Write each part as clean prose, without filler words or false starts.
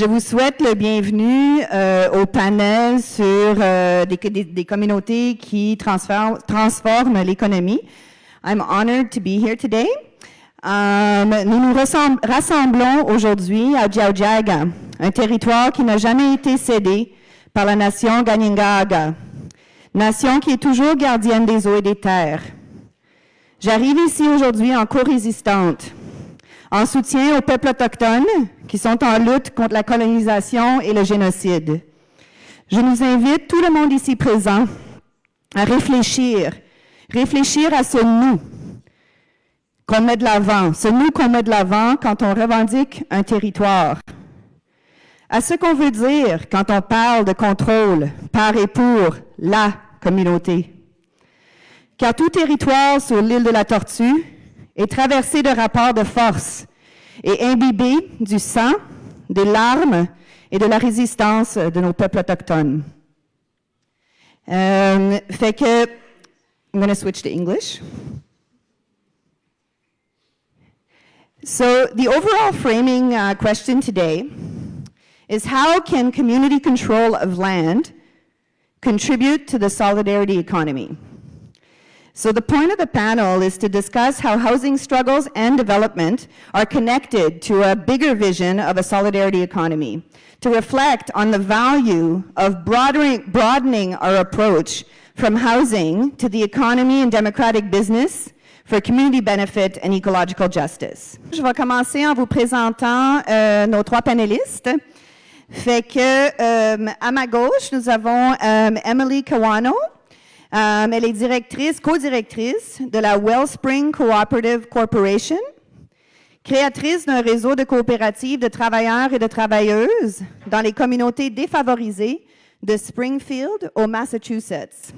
vous souhaite le bienvenu au panel sur des communautés qui transforment l'économie. I'm honored to be here today. Nous nous rassemblons aujourd'hui à Djaudjaga, un territoire qui n'a jamais été cédé par la nation Kanien'kehá:ka, nation qui est toujours gardienne des eaux et des terres. J'arrive ici aujourd'hui en co-résistante, en soutien aux peuples autochtones qui sont en lutte contre la colonisation et le génocide. Je nous invite, tout le monde ici présent, à réfléchir à ce « nous » qu'on met de l'avant, ce « nous » qu'on met de l'avant quand on revendique un territoire, à ce qu'on veut dire quand on parle de contrôle par et pour la communauté. Car tout territoire sur l'île de la Tortue est traversé de rapports de force et imbibé du sang, des larmes et de la résistance de nos peuples autochtones. Fait que, I'm going to switch to English. So the overall framing question today is how can community control of land contribute to the solidarity economy? So the point of the panel is to discuss how housing struggles and development are connected to a bigger vision of a solidarity economy, to reflect on the value of broadening our approach from housing to the economy and democratic business for community benefit and ecological justice. Je vais commencer en vous présentant nos trois panélistes. Fait que à ma gauche, nous avons Emily Kawano. Elle est co-directrice de la Wellspring Cooperative Corporation, créatrice d'un réseau de coopératives de travailleurs et de travailleuses dans les communautés défavorisées de Springfield, au Massachusetts.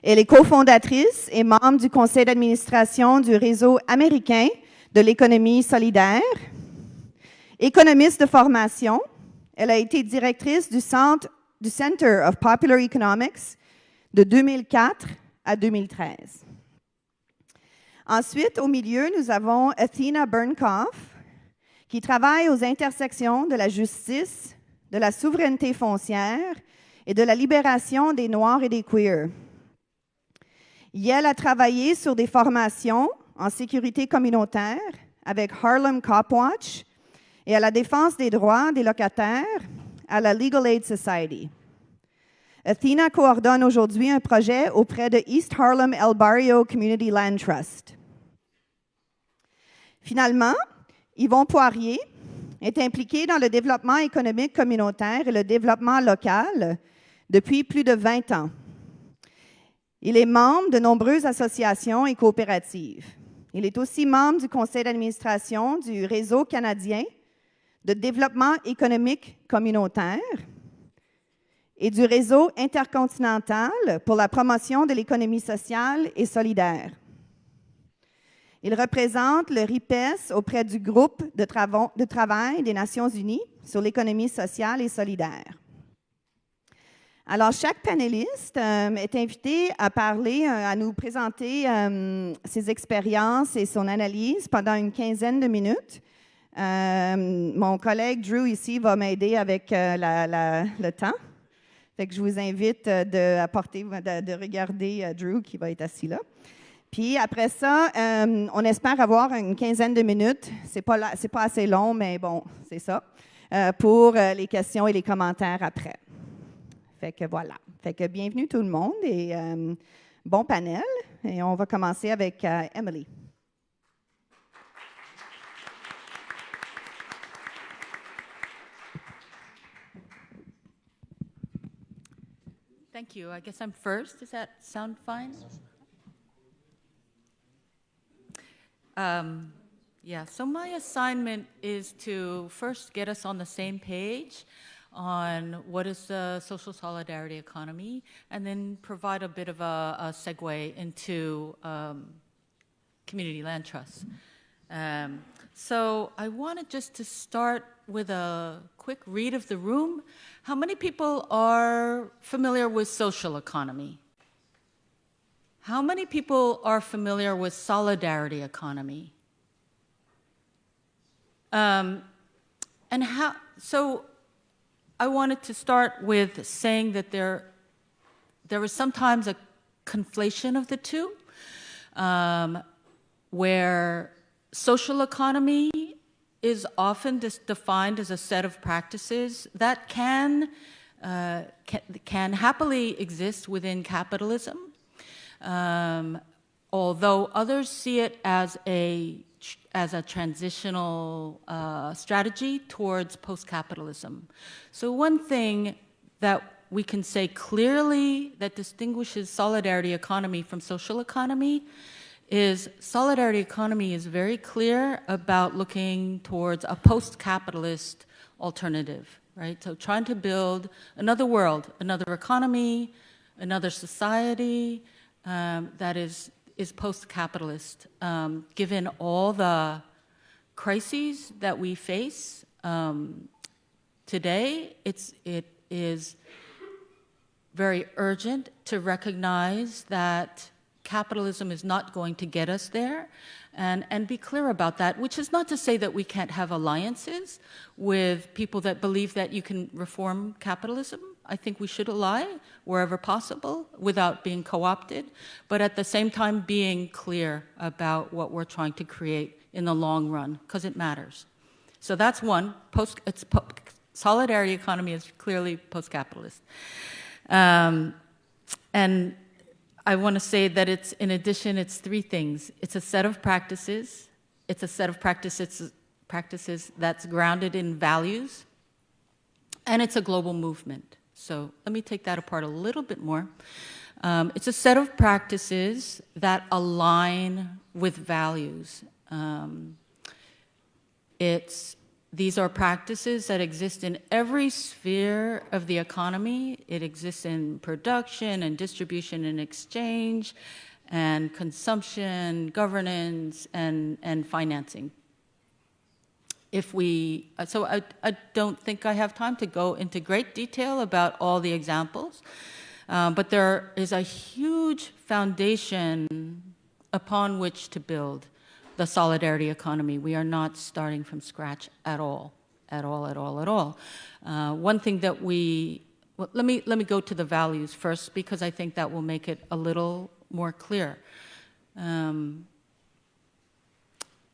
Elle est cofondatrice et membre du conseil d'administration du réseau américain de l'économie solidaire. Économiste de formation, elle a été directrice du Center of Popular Economics de 2004 à 2013. Ensuite, au milieu, nous avons ATHENA BERNKOPF, qui travaille aux intersections de la justice, de la souveraineté foncière et de la libération des Noirs et des queers. Elle a travaillé sur des formations en sécurité communautaire avec Harlem Cop Watch et à la défense des droits des locataires à la Legal Aid Society. ATHENA coordonne aujourd'hui un projet auprès de East Harlem El Barrio Community Land Trust. Finalement, Yvon Poirier est impliqué dans le développement économique communautaire et le développement local depuis plus de 20 ans. Il est membre de nombreuses associations et coopératives. Il est aussi membre du conseil d'administration du Réseau canadien de développement économique communautaire et du réseau Intercontinental pour la promotion de l'économie sociale et solidaire. Il représente le RIPESS auprès du groupe de travail des Nations unies sur l'économie sociale et solidaire. Alors, chaque panéliste est invité à parler, à nous présenter ses expériences et son analyse pendant une quinzaine de minutes. Mon collègue Drew ici va m'aider avec le temps. Fait que je vous invite de regarder Drew qui va être assis là. Puis après ça, on espère avoir une quinzaine de minutes. C'est pas assez long, mais bon, c'est ça, pour les questions et les commentaires après. Fait que voilà. Fait que bienvenue tout le monde et bon panel. Et on va commencer avec Emily. Thank you. I guess I'm first. Does that sound fine? Yeah, so my assignment is to first get us on the same page on what is the social solidarity economy, and then provide a bit of a segue into community land trusts. So I wanted just to start with a quick read of the room. How many people are familiar with social economy? How many people are familiar with solidarity economy? And So I wanted to start with saying that there is sometimes a conflation of the two, where social economy is often defined as a set of practices that can happily exist within capitalism, although others see it as a transitional strategy towards post-capitalism. So one thing that we can say clearly that distinguishes solidarity economy from social economy is solidarity economy is very clear about looking towards a post-capitalist alternative, right? So trying to build another world, another economy, another society that is post-capitalist. Given all the crises that we face today, it is very urgent to recognize that capitalism is not going to get us there, and be clear about that, which is not to say that we can't have alliances with people that believe that you can reform capitalism. I think we should ally wherever possible without being co-opted, but at the same time being clear about what we're trying to create in the long run, because it matters. So that's one. Solidarity economy is clearly post-capitalist. And I want to say that it's, in addition, it's three things. It's a set of practices. It's a set of practices that's grounded in values. And it's a global movement. So let me take that apart a little bit more. It's a set of practices that align with values. These are practices that exist in every sphere of the economy. It exists in production and distribution and exchange and consumption, governance, and financing. So I don't think I have time to go into great detail about all the examples, but there is a huge foundation upon which to build the solidarity economy. We are not starting from scratch at all, at all, at all, at all. One thing that let me go to the values first, because I think that will make it a little more clear.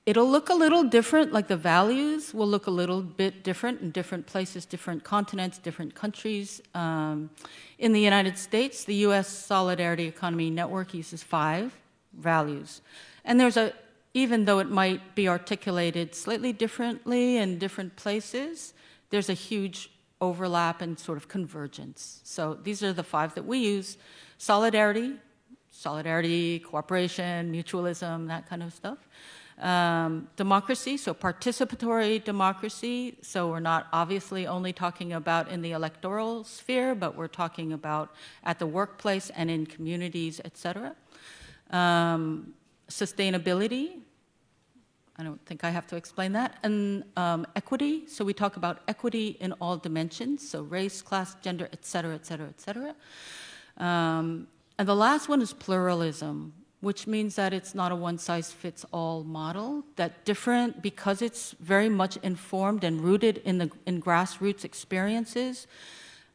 It'll look a little different, like the values will look a little bit different in different places, different continents, different countries. In the United States, the U.S. Solidarity Economy Network uses 5 values. And even though it might be articulated slightly differently in different places, there's a huge overlap and sort of convergence. So these are the 5 that we use: solidarity, cooperation, mutualism, that kind of stuff. Democracy, so participatory democracy. So we're not obviously only talking about in the electoral sphere, but we're talking about at the workplace and in communities, etc. Sustainability, I don't think I have to explain that. And equity, so we talk about equity in all dimensions, so race, class, gender, et cetera, et cetera, et cetera. And the last one is pluralism, which means that it's not a one-size-fits-all model, that because it's very much informed and rooted in grassroots experiences,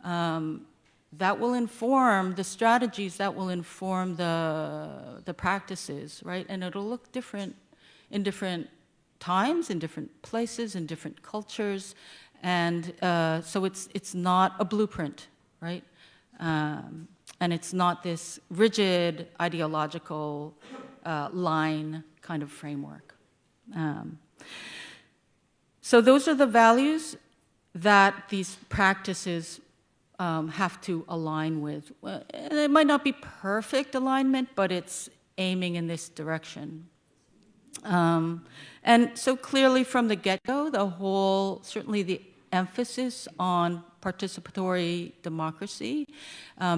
that will inform the strategies, that will inform the practices, right? And it'll look different in different times, in different places, in different cultures, and so it's not a blueprint, right? And it's not this rigid ideological line kind of framework. So those are the values that these practices have to align with. It might not be perfect alignment, but it's aiming in this direction. And so clearly from the get-go, certainly the emphasis on participatory democracy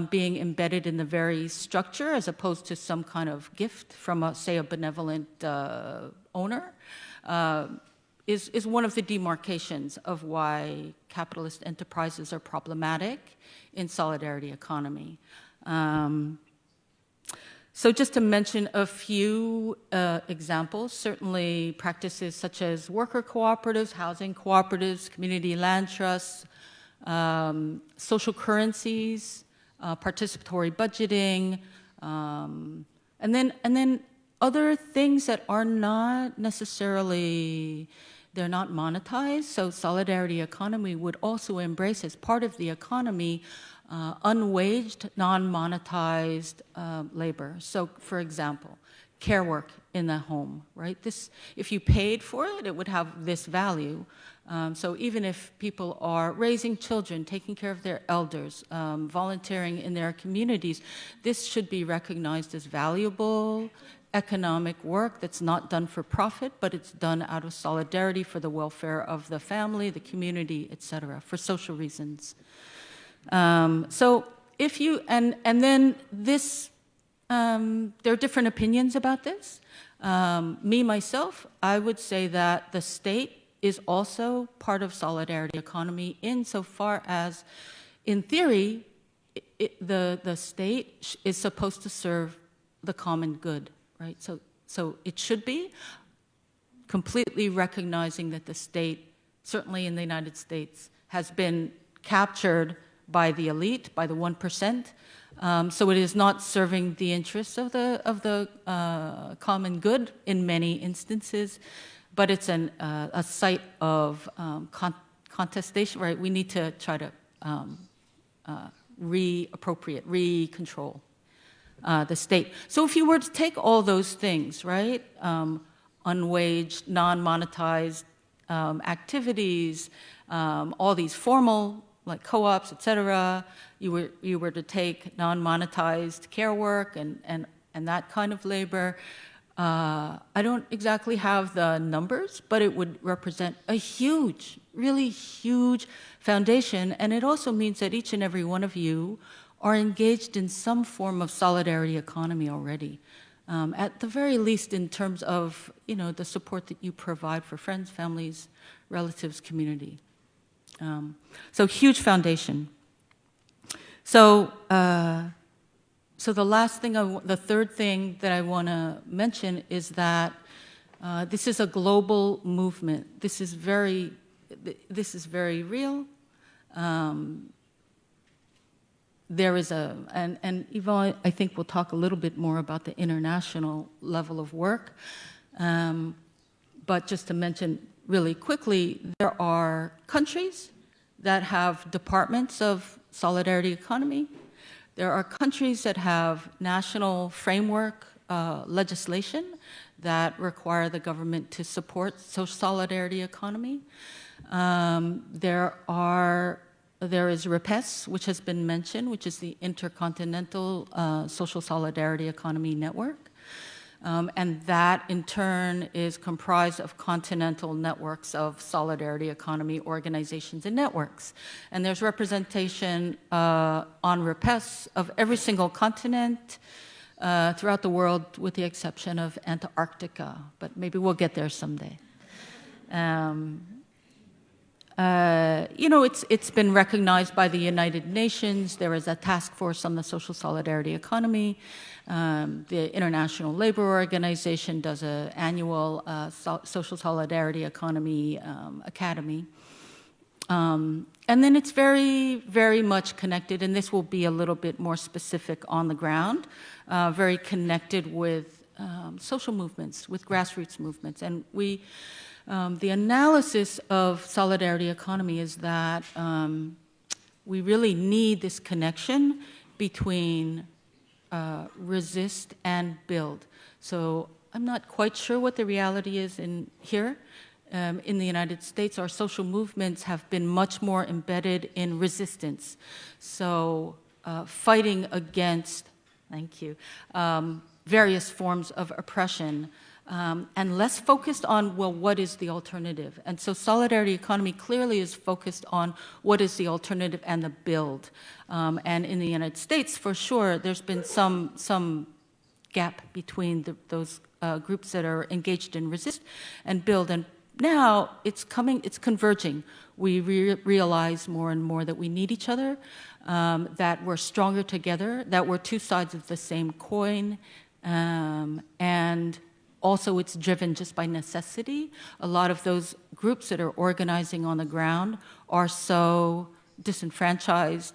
being embedded in the very structure as opposed to some kind of gift from, say, a benevolent owner is one of the demarcations of why capitalist enterprises are problematic in solidarity economy. So just to mention a few examples, certainly practices such as worker cooperatives, housing cooperatives, community land trusts, social currencies, participatory budgeting, and then other things that are not necessarily, they're not monetized. So solidarity economy would also embrace as part of the economy unwaged, non-monetized labor. So for example, care work in the home, right? This, if you paid for it, it would have this value. So even if people are raising children, taking care of their elders, volunteering in their communities, this should be recognized as valuable economic work that's not done for profit, but it's done out of solidarity for the welfare of the family, the community, etc., for social reasons. So if you, and then this, there are different opinions about this. Me, myself, I would say that the state is also part of solidarity economy insofar as, in theory, the state is supposed to serve the common good, right? So it should be completely recognizing that the state, certainly in the United States, has been captured by the elite, by the 1%. So it is not serving the interests of the common good in many instances, but it's a site of contestation, right? We need to try to reappropriate, recontrol the state. So if you were to take all those things, right, unwaged, non-monetized activities, all these formal, like co-ops, et cetera, you were to take non-monetized care work and that kind of labor. I don't exactly have the numbers, but it would represent a huge, really huge foundation. And it also means that each and every one of you are engaged in some form of solidarity economy already. At the very least in terms of, you know, the support that you provide for friends, families, relatives, community. So huge foundation. So the last thing, the third thing that I want to mention is that this is a global movement. This is very real. There is and Yvon, I think, will talk a little bit more about the international level of work. But just to mention really quickly, there are countries that have departments of solidarity economy. There are countries that have national framework legislation that require the government to support social solidarity economy. There is RIPESS, which has been mentioned, which is the Intercontinental Social Solidarity Economy Network. And that, in turn, is comprised of continental networks of solidarity economy organizations and networks. And there's representation on RIPESS of every single continent throughout the world, with the exception of Antarctica. But maybe we'll get there someday. You know, it's been recognized by the United Nations. There is a task force on the social solidarity economy. The International Labor Organization does an annual social solidarity economy academy. And then it's very, very much connected, and this will be a little bit more specific on the ground, very connected with social movements, with grassroots movements. And the analysis of solidarity economy is that we really need this connection between resist and build. So I'm not quite sure what the reality is in here. In the United States, our social movements have been much more embedded in resistance. So fighting against, thank you, various forms of oppression, and less focused on, well, what is the alternative? And so solidarity economy clearly is focused on what is the alternative and the build. And in the United States, for sure, there's been some gap between those groups that are engaged in resist and build. And now it's converging. We realize more and more that we need each other. that we're stronger together, that we're two sides of the same coin, and also it's driven just by necessity. A lot of those groups that are organizing on the ground are so disenfranchised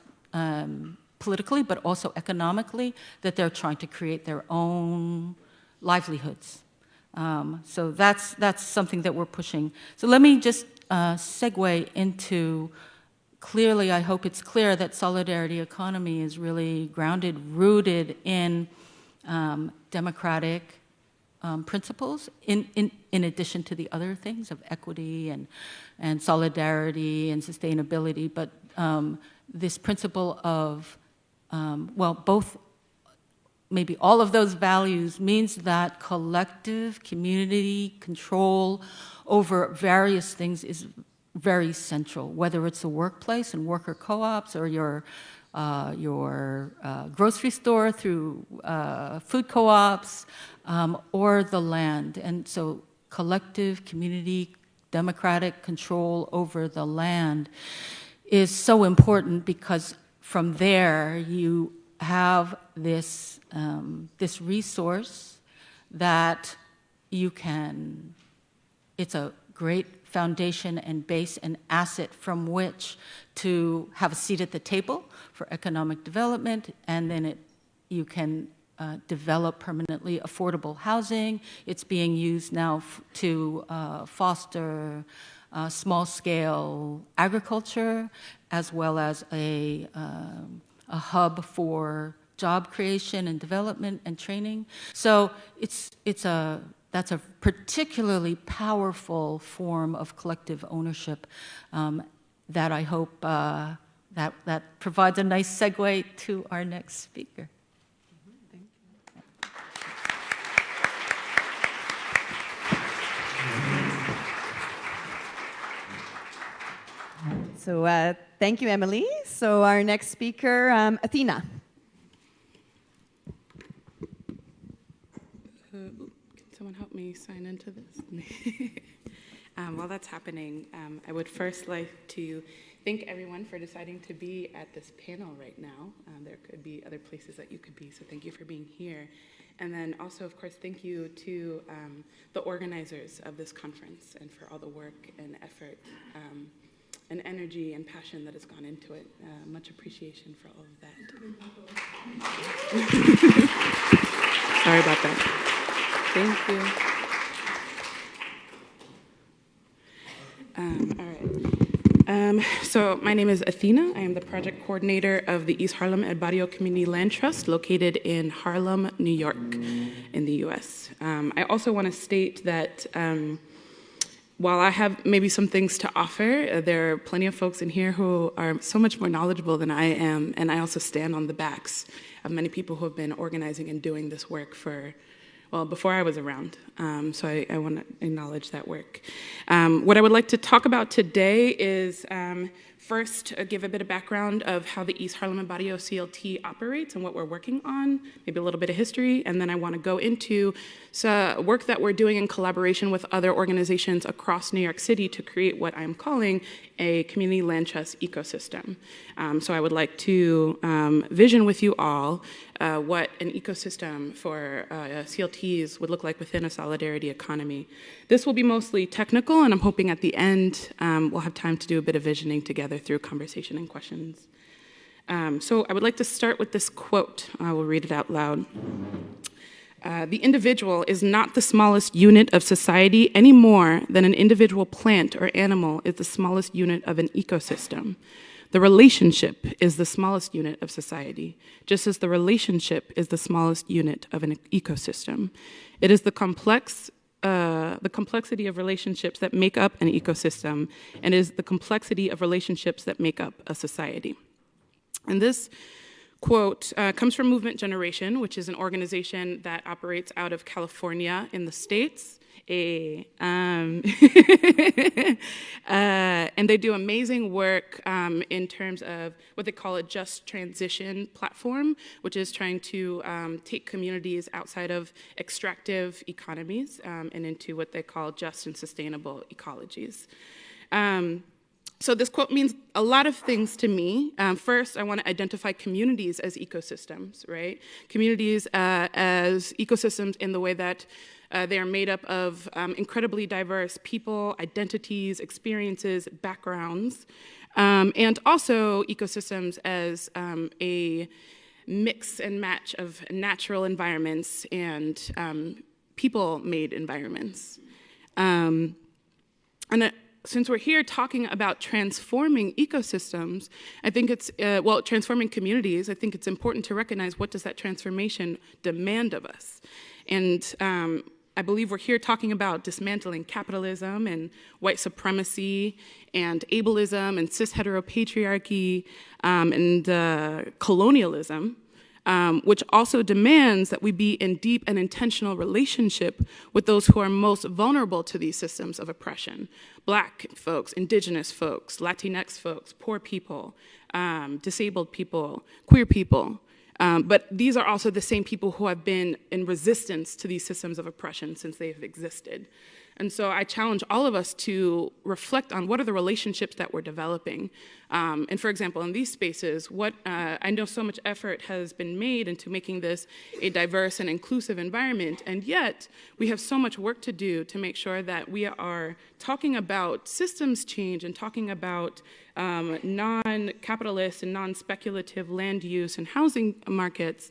politically, but also economically, that they're trying to create their own livelihoods. So that's something that we're pushing. So let me just segue into, clearly, I hope it's clear that solidarity economy is really grounded, rooted in democratic principles, in addition to the other things of equity and solidarity and sustainability, but this principle of, well, both, maybe all of those values means that collective community control over various things is very central, whether it's a workplace and worker co-ops or your grocery store through food co-ops or the land. And so collective community democratic control over the land is so important, because from there you have this this resource that you can, it's a great foundation and base and asset from which to have a seat at the table for economic development, and then you can develop permanently affordable housing. It's being used now to foster small-scale agriculture, as well as a hub for job creation and development and training. So that's a particularly powerful form of collective ownership that I hope that provides a nice segue to our next speaker. So thank you, Emily. So our next speaker, Athena. Can someone help me sign into this? While that's happening, I would first like to thank everyone for deciding to be at this panel right now. There could be other places that you could be, so thank you for being here. And then also, of course, thank you to the organizers of this conference and for all the work and effort and energy and passion that has gone into it. Much appreciation for all of that. Sorry about that. Thank you. All right. So my name is Athena. I am the project coordinator of the East Harlem El Barrio Community Land Trust, located in Harlem, New York, in the U.S. I also want to state that while I have maybe some things to offer, there are plenty of folks in here who are so much more knowledgeable than I am, and I also stand on the backs of many people who have been organizing and doing this work for, well, before I was around. So I want to acknowledge that work. What I would like to talk about today is first give a bit of background of how the East Harlem and Barrio CLT operates and what we're working on, maybe a little bit of history, and then I want to go into work that we're doing in collaboration with other organizations across New York City to create what I'm calling a community land trust ecosystem. So I would like to vision with you all what an ecosystem for CLTs would look like within a solidarity economy. This will be mostly technical, and I'm hoping at the end we'll have time to do a bit of visioning together through conversation and questions. So I would like to start with this quote. I will read it out loud. The individual is not the smallest unit of society any more than an individual plant or animal is the smallest unit of an ecosystem. The relationship is the smallest unit of society, just as the relationship is the smallest unit of an ecosystem. It is the complexity of relationships that make up an ecosystem, and is the complexity of relationships that make up a society. And this quote comes from Movement Generation, which is an organization that operates out of California in the States. And they do amazing work in terms of what they call a just transition platform, which is trying to take communities outside of extractive economies and into what they call just and sustainable ecologies. So this quote means a lot of things to me. First, I want to identify communities as ecosystems, right? Communities as ecosystems in the way that they are made up of incredibly diverse people, identities, experiences, backgrounds, and also ecosystems as a mix and match of natural environments and people-made environments. Since we're here talking about transforming ecosystems, I think it's, transforming communities, I think it's important to recognize what does that transformation demand of us. And I believe we're here talking about dismantling capitalism and white supremacy and ableism and cis-heteropatriarchy and colonialism. Which also demands that we be in deep and intentional relationship with those who are most vulnerable to these systems of oppression. Black folks, indigenous folks, Latinx folks, poor people, disabled people, queer people. But these are also the same people who have been in resistance to these systems of oppression since they have existed. And so I challenge all of us to reflect on what are the relationships that we're developing. And for example, in these spaces, I know so much effort has been made into making this a diverse and inclusive environment, and yet we have so much work to do to make sure that we are talking about systems change and talking about non-capitalist and non-speculative land use and housing markets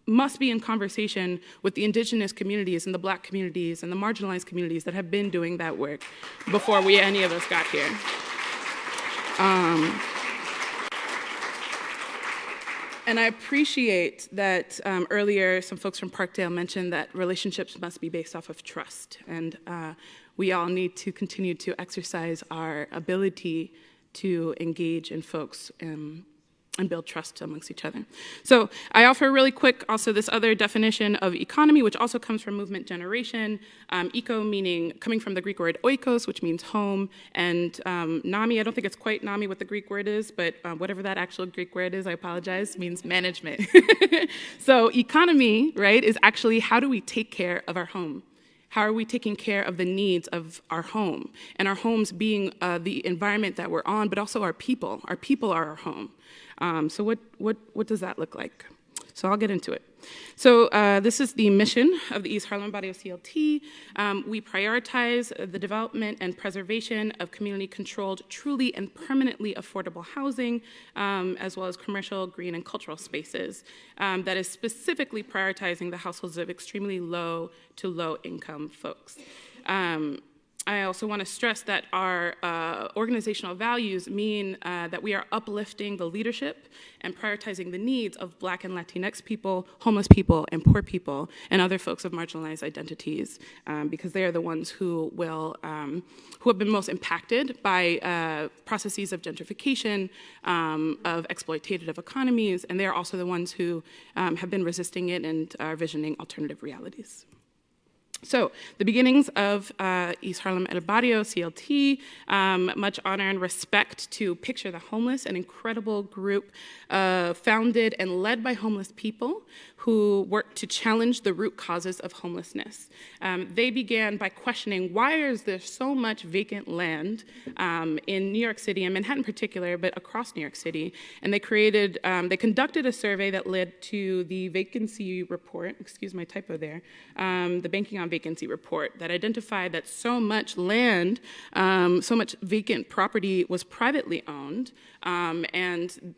must be in conversation with the indigenous communities and the Black communities and the marginalized communities that have been doing that work before any of us got here. And I appreciate that earlier some folks from Parkdale mentioned that relationships must be based off of trust, and we all need to continue to exercise our ability to engage in folks and build trust amongst each other. So I offer really quick also this other definition of economy, which also comes from movement generation. Eco meaning coming from the Greek word oikos, which means home, and nami, I don't think it's quite nami what the Greek word is, but whatever that actual Greek word is, I apologize, means management. So economy, right, is actually how do we take care of our home? How are we taking care of the needs of our home? And our homes being the environment that we're on, but also our people. Our people are our home. So what does that look like? So I'll get into it. So this is the mission of the East Harlem Barrio CLT. We prioritize the development and preservation of community-controlled, truly and permanently affordable housing, as well as commercial, green, and cultural spaces that is specifically prioritizing the households of extremely low to low-income folks. I also want to stress that our organizational values mean that we are uplifting the leadership and prioritizing the needs of Black and Latinx people, homeless people, and poor people, and other folks of marginalized identities, because they are the ones who have been most impacted by processes of gentrification, of exploitative economies, and they are also the ones who have been resisting it and are visioning alternative realities. So the beginnings of East Harlem El Barrio, CLT, much honor and respect to Picture the Homeless, an incredible group founded and led by homeless people who work to challenge the root causes of homelessness. They began by questioning why is there so much vacant land in New York City, and Manhattan in particular, but across New York City. And they conducted a survey that led to the vacancy report, excuse my typo there, the Banking on Vacancy report that identified that so much land, so much vacant property was privately owned, and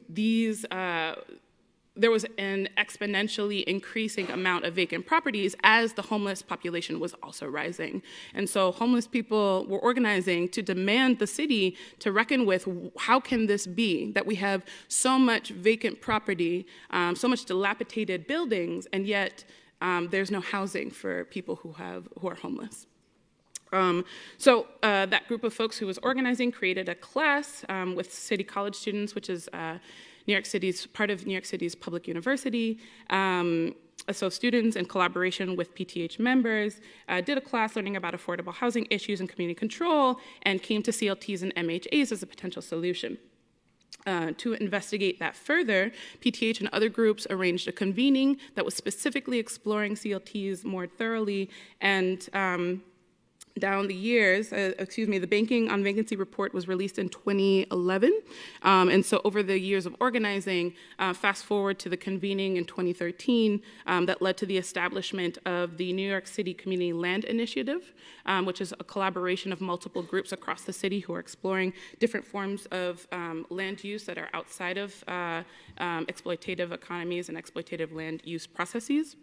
there was an exponentially increasing amount of vacant properties as the homeless population was also rising. And so homeless people were organizing to demand the city to reckon with how can this be that we have so much vacant property, so much dilapidated buildings, and yet there's no housing for people who are homeless. So that group of folks who was organizing created a class with City College students, which is part of New York City's public university. So students, in collaboration with PTH members, did a class learning about affordable housing issues and community control, and came to CLTs and MHAs as a potential solution. To investigate that further, PTH and other groups arranged a convening that was specifically exploring CLTs more thoroughly and down the years, the Banking on Vacancy report was released in 2011. And so over the years of organizing, fast forward to the convening in 2013, that led to the establishment of the New York City Community Land Initiative, which is a collaboration of multiple groups across the city who are exploring different forms of land use that are outside of exploitative economies and exploitative land use processes,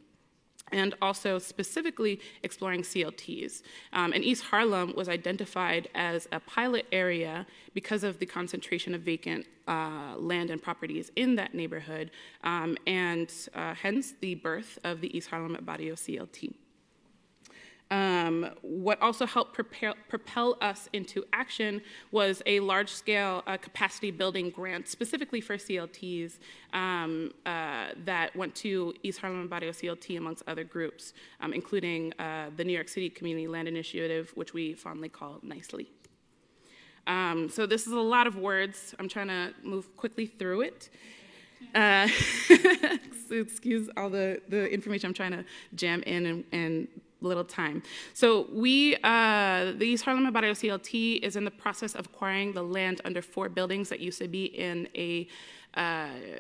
and also specifically exploring CLTs. And East Harlem was identified as a pilot area because of the concentration of vacant land and properties in that neighborhood, and hence the birth of the East Harlem at Barrio CLT. What also helped propel us into action was a large-scale capacity building grant specifically for CLTs that went to East Harlem and Barrio CLT amongst other groups, including the New York City Community Land Initiative, which we fondly call NICELY. So this is a lot of words. I'm trying to move quickly through it. Excuse all the information I'm trying to jam in and little time. So the East Harlem and Barrio CLT is in the process of acquiring the land under 4 buildings that used to be in a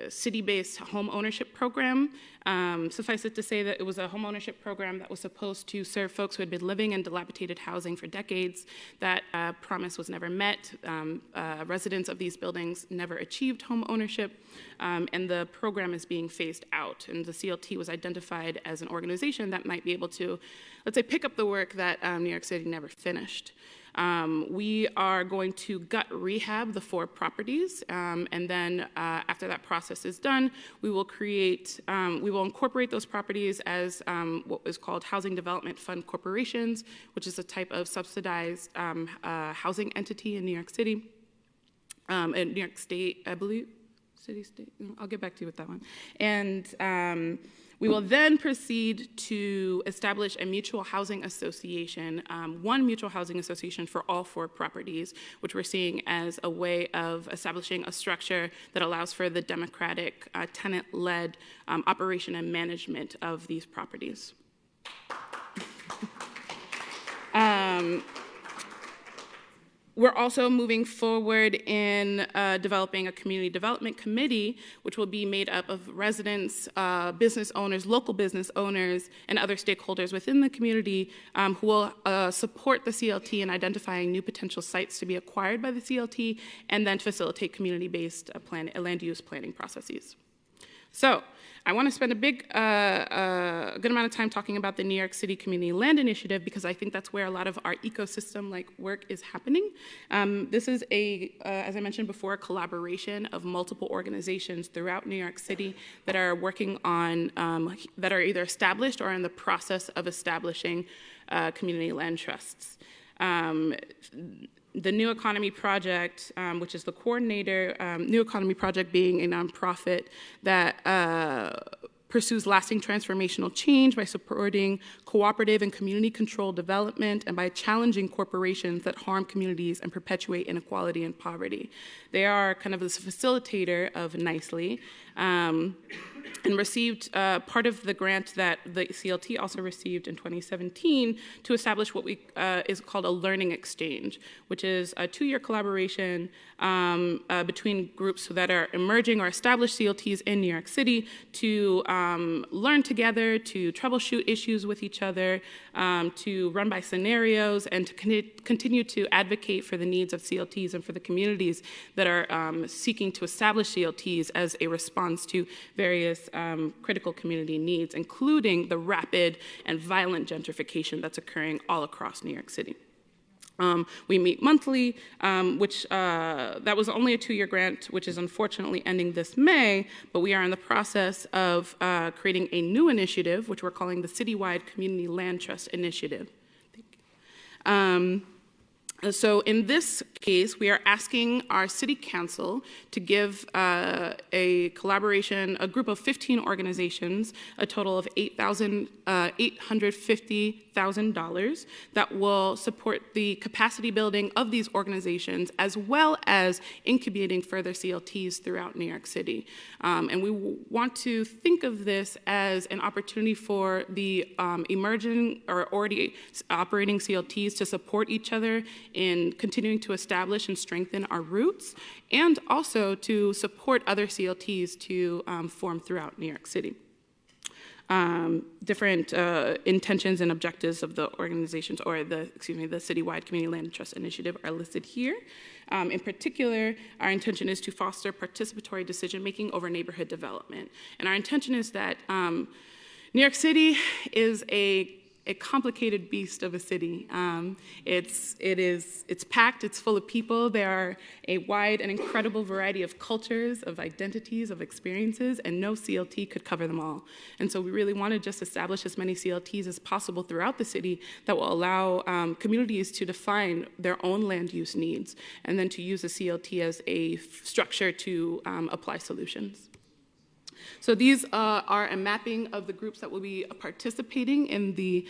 city-based home ownership program. Suffice it to say that it was a home ownership program that was supposed to serve folks who had been living in dilapidated housing for decades. That promise was never met. Residents of these buildings never achieved home ownership, and the program is being phased out. And the CLT was identified as an organization that might be able to, let's say, pick up the work that New York City never finished. We are going to gut rehab the 4 properties, and then after that process is done, we will incorporate those properties as what is called Housing Development Fund corporations, which is a type of subsidized housing entity in New York City, in New York State, I believe. City, state, I'll get back to you with that one. And we will then proceed to establish a mutual housing association, one mutual housing association for all 4 properties, which we're seeing as a way of establishing a structure that allows for the democratic, tenant-led operation and management of these properties. We're also moving forward in developing a community development committee, which will be made up of residents, business owners, local business owners, and other stakeholders within the community who will support the CLT in identifying new potential sites to be acquired by the CLT, and then facilitate community-based land use planning processes. So I want to spend a good amount of time talking about the New York City Community Land Initiative because I think that's where a lot of our ecosystem-like work is happening. This is as I mentioned before, a collaboration of multiple organizations throughout New York City that are working on, that are either established or in the process of establishing community land trusts. The New Economy Project, which is the coordinator, New Economy Project being a nonprofit that pursues lasting transformational change by supporting cooperative and community-controlled development and by challenging corporations that harm communities and perpetuate inequality and poverty. They are kind of the facilitator of NICELY, and received part of the grant that the CLT also received in 2017 to establish what is called a learning exchange, which is a 2-year collaboration between groups that are emerging or established CLTs in New York City to learn together, to troubleshoot issues with each other, to run by scenarios, and to continue to advocate for the needs of CLTs and for the communities that are seeking to establish CLTs as a response to various critical community needs, including the rapid and violent gentrification that's occurring all across New York City. We meet monthly, which that was only a 2-year grant, which is unfortunately ending this May, but we are in the process of creating a new initiative, which we're calling the Citywide Community Land Trust Initiative. So in this case, we are asking our city council to give a collaboration, a group of 15 organizations, a total of $850,000 that will support the capacity building of these organizations, as well as incubating further CLTs throughout New York City. And we want to think of this as an opportunity for the emerging or already operating CLTs to support each other in continuing to establish and strengthen our roots, and also to support other CLTs to form throughout New York City. Different intentions and objectives of the organizations, or the Citywide Community Land Trust Initiative are listed here. In particular, our intention is to foster participatory decision-making over neighborhood development. And our intention is that New York City is a complicated beast of a city. It's packed, it's full of people. There are a wide and incredible variety of cultures, of identities, of experiences, and no CLT could cover them all. And so we really want to just establish as many CLTs as possible throughout the city that will allow communities to define their own land use needs, and then to use the CLT as a structure to apply solutions. So these are a mapping of the groups that will be participating in the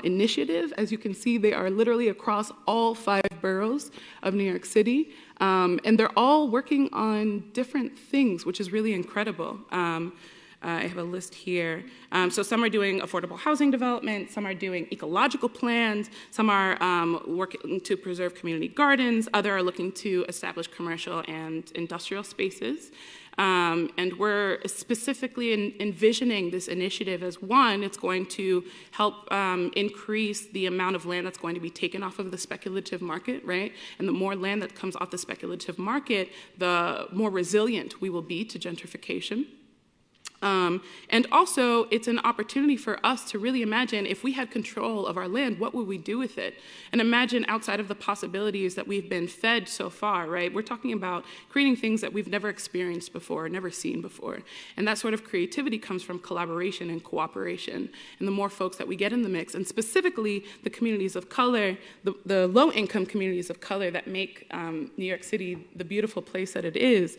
initiative. As you can see, they are literally across all 5 boroughs of New York City. And they're all working on different things, which is really incredible. I have a list here. So some are doing affordable housing development, some are doing ecological plans, some are working to preserve community gardens, others are looking to establish commercial and industrial spaces. And we're specifically envisioning this initiative as, one, it's going to help increase the amount of land that's going to be taken off of the speculative market, right? And the more land that comes off the speculative market, the more resilient we will be to gentrification. And also, it's an opportunity for us to really imagine, if we had control of our land, what would we do with it? And imagine outside of the possibilities that we've been fed so far, right? We're talking about creating things that we've never experienced before, never seen before. And that sort of creativity comes from collaboration and cooperation. And the more folks that we get in the mix, and specifically the communities of color, the low-income communities of color that make New York City the beautiful place that it is,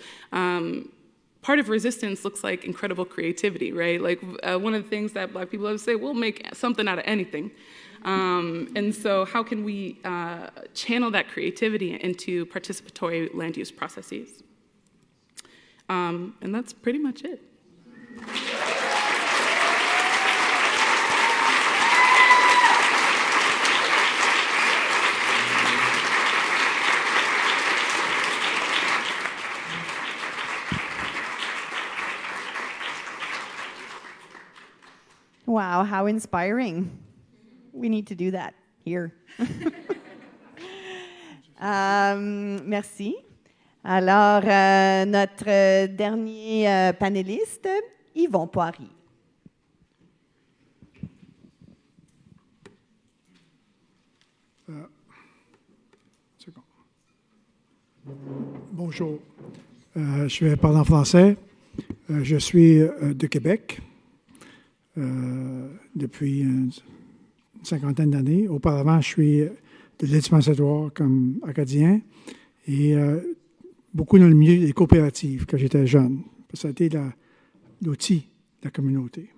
part of resistance looks like incredible creativity, right? Like one of the things that Black people always say, we'll make something out of anything. And so how can we channel that creativity into participatory land use processes? And that's pretty much it. Wow, how inspiring. We need to do that here. Merci. Alors, notre dernier panéliste, Yvon Poirier. Bonjour. Je vais parler en français. Je suis de Québec. Depuis une cinquantaine d'années. Auparavant, je suis de l'ex-dispensatoire comme acadien et beaucoup dans le milieu des coopératives quand j'étais jeune. Ça a été l'outil de la communauté.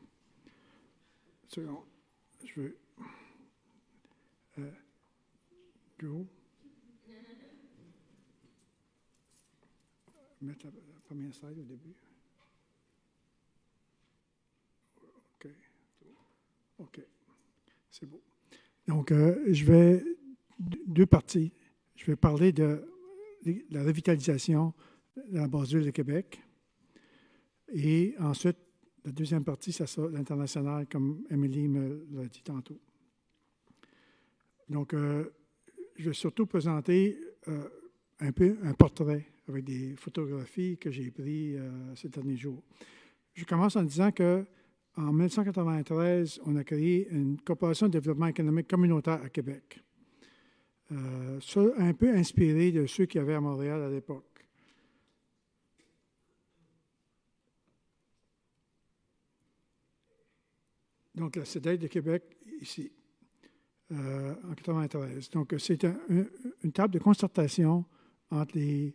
Je veux... Go. Mettre la première slide au début. OK, c'est beau. Donc, je vais, 2 parties. Je vais parler de la revitalisation de la base-ville de Québec. Et ensuite, la deuxième partie, ça sera l'international, comme Émilie me l'a dit tantôt. Donc, je vais surtout présenter un peu un portrait avec des photographies que j'ai prises ces derniers jours. Je commence en disant que en 1993, on a créé une coopération de développement économique communautaire à Québec. Ça, un peu inspiré de ceux qu'il y avait à Montréal à l'époque. Donc, la CEDEC de Québec, ici. en 1993. Donc, c'est une table de concertation entre les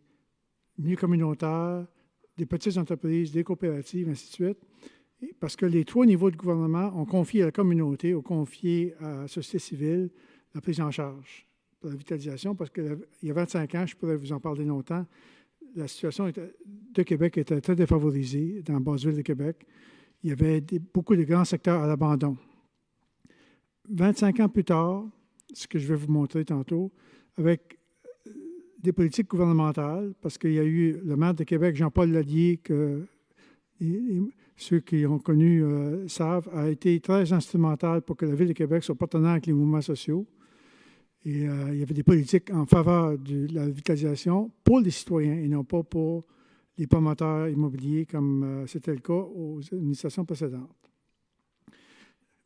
milieux communautaires, des petites entreprises, des coopératives, ainsi de suite, parce que les 3 niveaux de gouvernement ont confié à la communauté, ont confié à la société civile la prise en charge pour la vitalisation, parce qu'il y a 25 ans, je pourrais vous en parler longtemps, la situation de Québec était très défavorisée dans la basse ville de Québec. Il y avait beaucoup de grands secteurs à l'abandon. 25 ans plus tard, ce que je vais vous montrer tantôt, avec des politiques gouvernementales, parce qu'il y a eu le maire de Québec, Jean-Paul Lallier, que ceux qui ont connu savent, a été très instrumental pour que la Ville de Québec soit partenaire avec les mouvements sociaux. Et il y avait des politiques en faveur de la vitalisation pour les citoyens et non pas pour les promoteurs immobiliers comme c'était le cas aux administrations précédentes.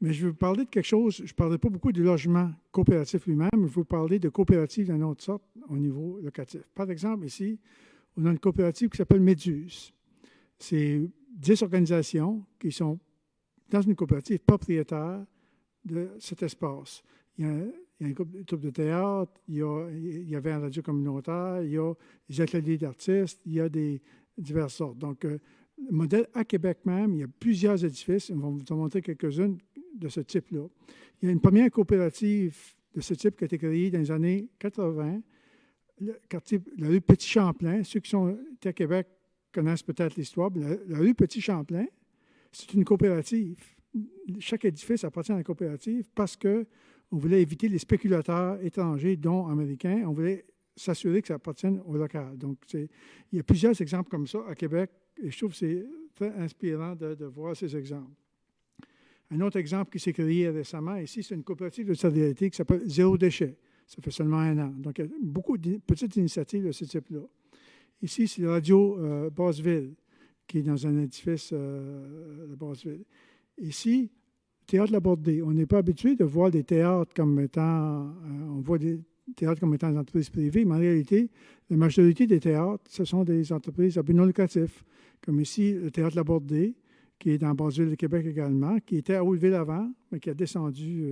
Mais je vais vous parler de quelque chose, je ne parlerai pas beaucoup du logement coopératif lui-même, mais je vais vous parler de coopératives d'une autre sorte au niveau locatif. Par exemple, ici, on a une coopérative qui s'appelle Méduse. C'est 10 organisations qui sont dans une coopérative propriétaire de cet espace. Il y a un groupe de théâtre, il y avait un radio communautaire, il y a des ateliers d'artistes, il y a des diverses sortes. Donc, le modèle à Québec même, il y a plusieurs édifices, on va vous en montrer quelques-unes de ce type-là. Il y a une première coopérative de ce type qui a été créée dans les années 80, la rue Petit-Champlain. Ceux qui sont à Québec connaissent peut-être l'histoire. La rue Petit-Champlain, c'est une coopérative. Chaque édifice appartient à la coopérative parce qu'on voulait éviter les spéculateurs étrangers, dont américains. On voulait s'assurer que ça appartienne au local. Donc, il y a plusieurs exemples comme ça à Québec et je trouve que c'est très inspirant de voir ces exemples. Un autre exemple qui s'est créé récemment, ici, c'est une coopérative de solidarité qui s'appelle Zéro déchet. Ça fait seulement 1 an. Donc, il y a beaucoup de petites initiatives de ce type-là. Ici, c'est la radio Basseville, qui est dans un édifice de Basseville. Ici, théâtre Labordé. On n'est pas habitué de voir des théâtres comme étant... on voit des théâtres comme étant des entreprises privées, mais en réalité, la majorité des théâtres, ce sont des entreprises à but non lucratif, comme ici, le théâtre Labordé, qui est dans Basse-Ville de Québec également, qui était à Hauteville avant, mais qui a descendu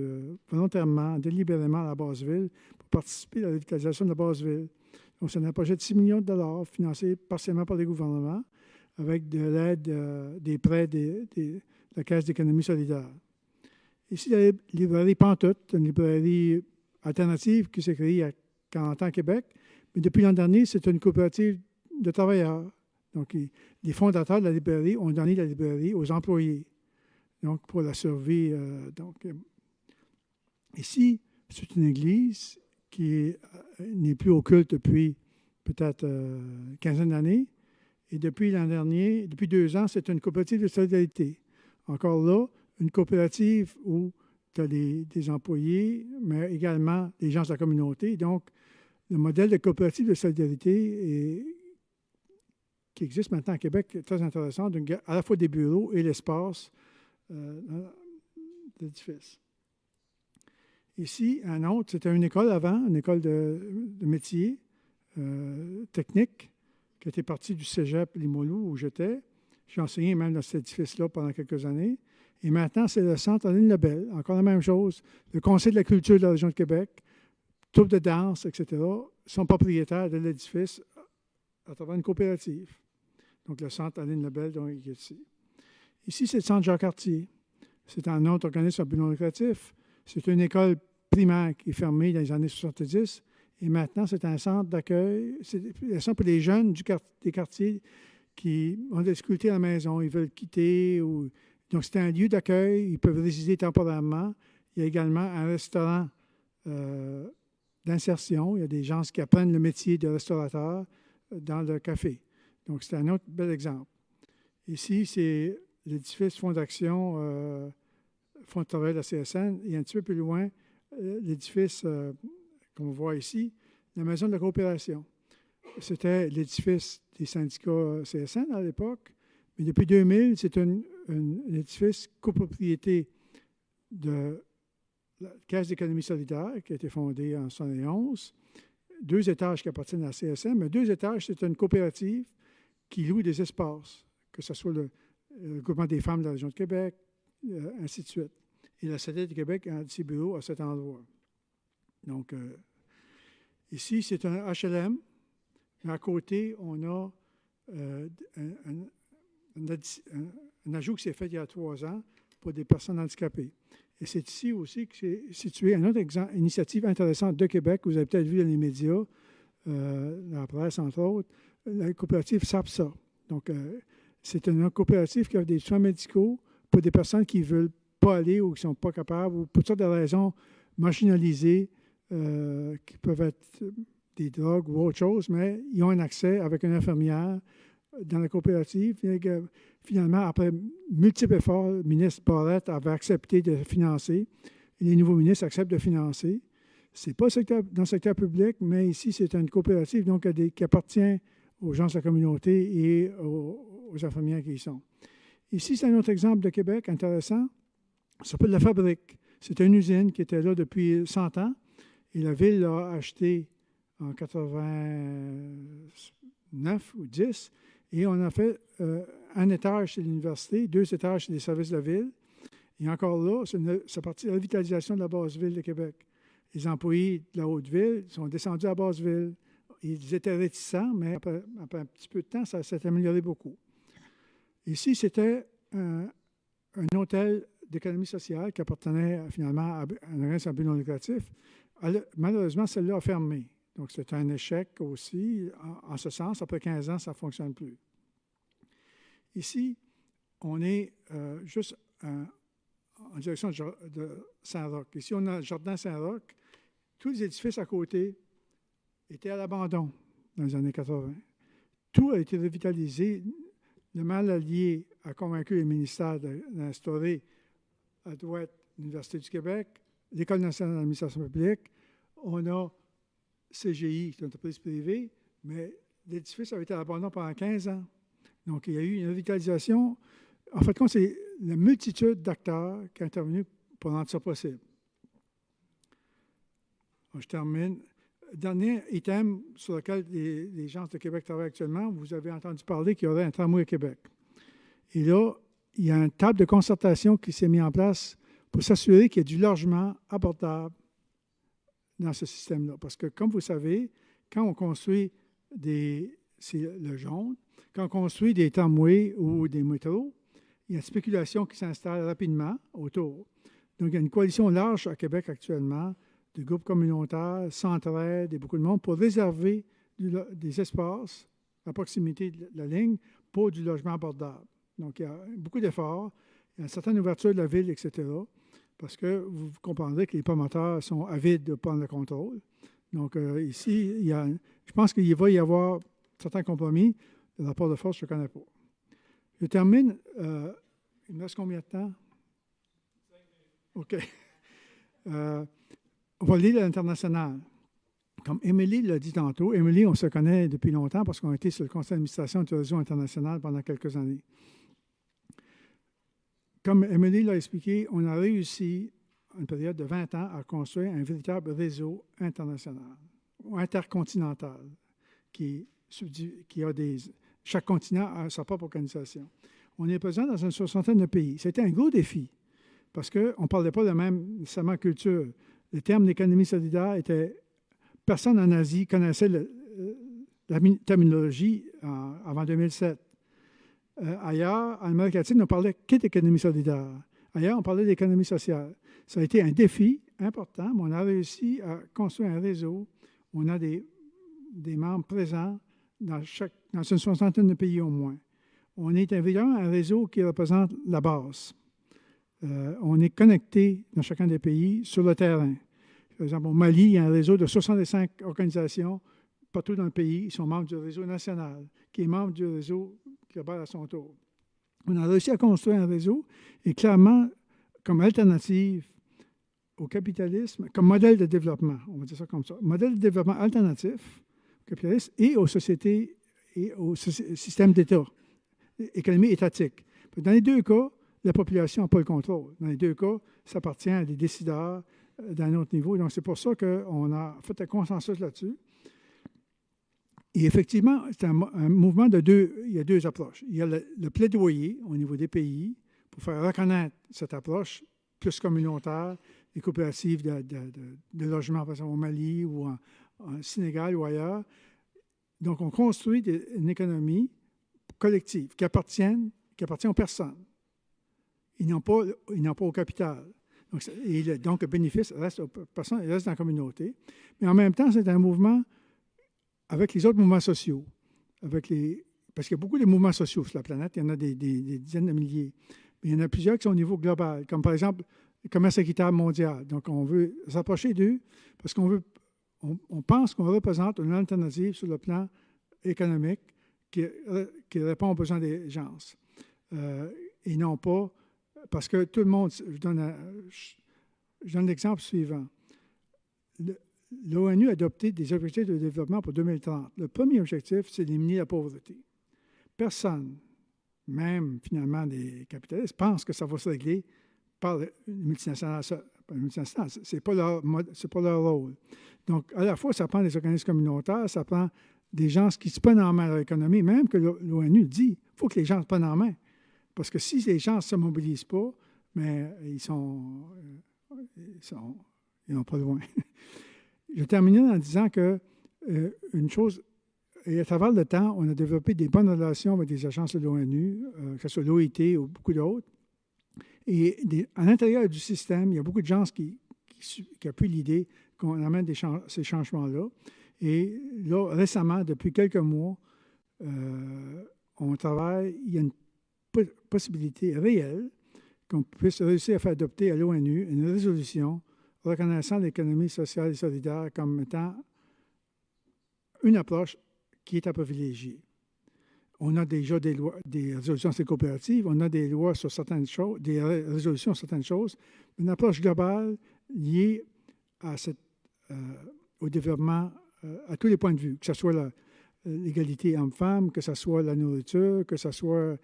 volontairement, délibérément à la Basse-Ville pour participer à la revitalisation de la Basse-Ville. Donc, c'est un projet de 6 millions de dollars financé partiellement par les gouvernements avec de l'aide des prêts de la Caisse d'économie solidaire. Ici, la librairie Pantoute, une librairie alternative qui s'est créée il y a 40 ans à Québec, mais depuis l'an dernier, c'est une coopérative de travailleurs. Donc, les fondateurs de la librairie ont donné la librairie aux employés, donc pour la survie. Ici, c'est une église qui n'est plus au culte depuis peut-être une quinzaine d'années. Et depuis l'an dernier, depuis 2 ans, c'est une coopérative de solidarité. Encore là, une coopérative où tu as des employés, mais également des gens de la communauté. Donc, le modèle de coopérative de solidarité qui existe maintenant à Québec est très intéressant, à la fois des bureaux et l'espace dans l'édifice. Ici, un autre, c'était une école avant, une école de métier technique, qui était partie du cégep Limoilou où j'étais. J'ai enseigné même dans cet édifice-là pendant quelques années. Et maintenant, c'est le centre Aline Lebel, encore la même chose. Le Conseil de la culture de la région de Québec, troupe de danse, etc., sont propriétaires de l'édifice à travers une coopérative. Donc, le centre Aline Lebel, donc, il est ici. Ici, c'est le centre Jacques-Cartier. C'est un autre organisme à but non lucratif. C'est une école primaire qui est fermée dans les années 70. Et maintenant, c'est un centre d'accueil. C'est un centre pour les jeunes des quartiers qui ont des difficultés à la maison. Ils veulent quitter. Donc, c'est un lieu d'accueil. Ils peuvent résider temporairement. Il y a également un restaurant d'insertion. Il y a des gens qui apprennent le métier de restaurateur dans le café. Donc, c'est un autre bel exemple. Ici, c'est l'édifice Fonds d'action, Fonds de travail de la CSN. Et un petit peu plus loin, l'édifice, qu'on voit ici, la Maison de la coopération. C'était l'édifice des syndicats CSN à l'époque. Mais depuis 2000, c'est un édifice copropriété de la Caisse d'économie solidaire qui a été fondée en 1971. 2 étages qui appartiennent à la CSN, mais 2 étages, c'est une coopérative qui loue des espaces, que ce soit le groupement des femmes de la région de Québec, ainsi de suite. Et la Société de Québec a ses bureaux à cet endroit. Donc, ici, c'est un HLM, mais à côté, on a un ajout qui s'est fait il y a 3 ans pour des personnes handicapées. Et c'est ici aussi que c'est situé une autre initiative intéressante de Québec, que vous avez peut-être vu dans les médias, dans la presse, entre autres, la coopérative SAPSA. Donc, c'est une coopérative qui offre des soins médicaux pour des personnes qui ne veulent pas aller ou qui ne sont pas capables, ou pour toutes sortes de raisons marginalisées, qui peuvent être des drogues ou autre chose, mais ils ont un accès avec une infirmière dans la coopérative. Finalement, après multiples efforts, le ministre Barrette avait accepté de financer. Et les nouveaux ministres acceptent de financer. Ce n'est pas dans le secteur public, mais ici, c'est une coopérative donc, qui appartient aux gens de la communauté et aux infirmières qui y sont. Ici, c'est un autre exemple de Québec intéressant. Ça s'appelle La Fabrique. C'est une usine qui était là depuis 100 ans. Et la ville l'a acheté en 89 ou 10. Et on a fait un étage chez l'université, 2 étages chez les services de la ville. Et encore là, c'est parti de la revitalisation de la Basse-Ville de Québec. Les employés de la Haute-Ville sont descendus à Basse-Ville. Ils étaient réticents, mais après un petit peu de temps, ça s'est amélioré beaucoup. Ici, c'était un hôtel d'économie sociale qui appartenait finalement à un organisme à but non lucratif. Malheureusement, celle-là a fermé. Donc, c'est un échec aussi. En ce sens, après 15 ans, ça ne fonctionne plus. Ici, on est juste en direction de Saint-Roch. Ici, on a le jardin Saint-Roch. Tous les édifices à côté étaient à l'abandon dans les années 80. Tout a été revitalisé. Le mal allié a convaincu les ministères d'instaurer à droite l'Université du Québec, l'École nationale d'administration publique. On a CGI, qui est une entreprise privée, mais l'édifice avait été à l'abandon pendant 15 ans. Donc, il y a eu une revitalisation. En fait, c'est la multitude d'acteurs qui ont intervenu pour rendre ça possible. Je termine. Dernier item sur lequel les gens de Québec travaillent actuellement, vous avez entendu parler qu'il y aurait un tramway à Québec. Et là, il y a une table de concertation qui s'est mise en place pour s'assurer qu'il y ait du logement abordable dans ce système-là. Parce que, comme vous savez, quand on construit c'est le jaune, quand on construit des tramways ou des métros, il y a une spéculation qui s'installe rapidement autour. Donc, il y a une coalition large à Québec actuellement de groupes communautaires, s'entraident et beaucoup de monde pour réserver des espaces à proximité de la ligne pour du logement abordable. Donc, il y a beaucoup d'efforts, il y a une certaine ouverture de la ville, etc., parce que vous comprendrez que les promoteurs sont avides de prendre le contrôle. Donc, ici, je pense qu'il va y avoir certains compromis. Le rapport de force, je ne connais pas. Je termine. Il me reste combien de temps? 5 minutes. OK. On va lire l'international. Comme Émilie l'a dit tantôt, Émilie, on se connaît depuis longtemps parce qu'on a été sur le conseil d'administration du réseau international pendant quelques années. Comme Émilie l'a expliqué, on a réussi, en une période de 20 ans, à construire un véritable réseau international, ou intercontinental, chaque continent a sa propre organisation. On est présent dans une 60aine de pays. C'était un gros défi parce qu'on ne parlait pas de même nécessairement culture. Le terme d'économie solidaire était... Personne en Asie connaissait la terminologie avant 2007. Ailleurs, en Amérique latine, on parlait que d'économie solidaire. Ailleurs, on parlait d'économie sociale. Ça a été un défi important, mais on a réussi à construire un réseau. On a des membres présents dans une 60aine de pays au moins. On est évidemment un réseau qui représente la base. On est connecté dans chacun des pays sur le terrain. Par exemple, au Mali, il y a un réseau de 65 organisations partout dans le pays. Ils sont membres du réseau national, qui est membre du réseau global à son tour. On a réussi à construire un réseau et clairement, comme alternative au capitalisme, comme modèle de développement, on va dire ça comme ça, modèle de développement alternatif au capitalisme et aux sociétés et au système d'État, économie étatique. Dans les deux cas, la population n'a pas le contrôle. Dans les deux cas, ça appartient à des décideurs d'un autre niveau. Donc, c'est pour ça qu'on a fait un consensus là-dessus. Et effectivement, c'est un mouvement il y a deux approches. Il y a le plaidoyer au niveau des pays pour faire reconnaître cette approche plus communautaire des coopératives de logement, par exemple au Mali ou en Sénégal ou ailleurs. Donc, on construit une économie collective qui appartient aux personnes. Ils n'ont pas au capital. Donc, le bénéfice reste aux personnes, il reste dans la communauté. Mais en même temps, c'est un mouvement avec les autres mouvements sociaux. Parce qu'il y a beaucoup de mouvements sociaux sur la planète. Il y en a des dizaines de milliers. Mais il y en a plusieurs qui sont au niveau global, comme par exemple le commerce équitable mondial. Donc, on veut s'approcher d'eux parce on pense qu'on représente une alternative sur le plan économique qui répond aux besoins des gens. Et non pas parce que tout le monde... Je donne l'exemple suivant. L'ONU a adopté des objectifs de développement pour 2030. Le premier objectif, c'est d'éliminer la pauvreté. Personne, même finalement des capitalistes, pense que ça va se régler par les multinationales. Ce n'est pas leur rôle. Donc, à la fois, ça prend des organismes communautaires, ça prend des gens qui se prennent en main leur économie, même que l'ONU dit qu'il faut que les gens se prennent en main. Parce que si les gens ne se mobilisent pas, mais ils n'ont pas loin. Je terminerai en disant que une chose, et à travers le temps, on a développé des bonnes relations avec des agences de l'ONU, que ce soit l'OIT ou beaucoup d'autres. Et à l'intérieur du système, il y a beaucoup de gens qui appuient l'idée qu'on amène ces changements-là. Et là, récemment, depuis quelques mois, on travaille, il y a une possibilité réelle qu'on puisse réussir à faire adopter à l'ONU une résolution reconnaissant l'économie sociale et solidaire comme étant une approche qui est à privilégier. On a déjà des résolutions sur les coopératives, on a des lois sur certaines choses, des résolutions sur certaines choses, une approche globale liée au développement à tous les points de vue, que ce soit l'égalité homme-femme, que ce soit la nourriture, que ce soit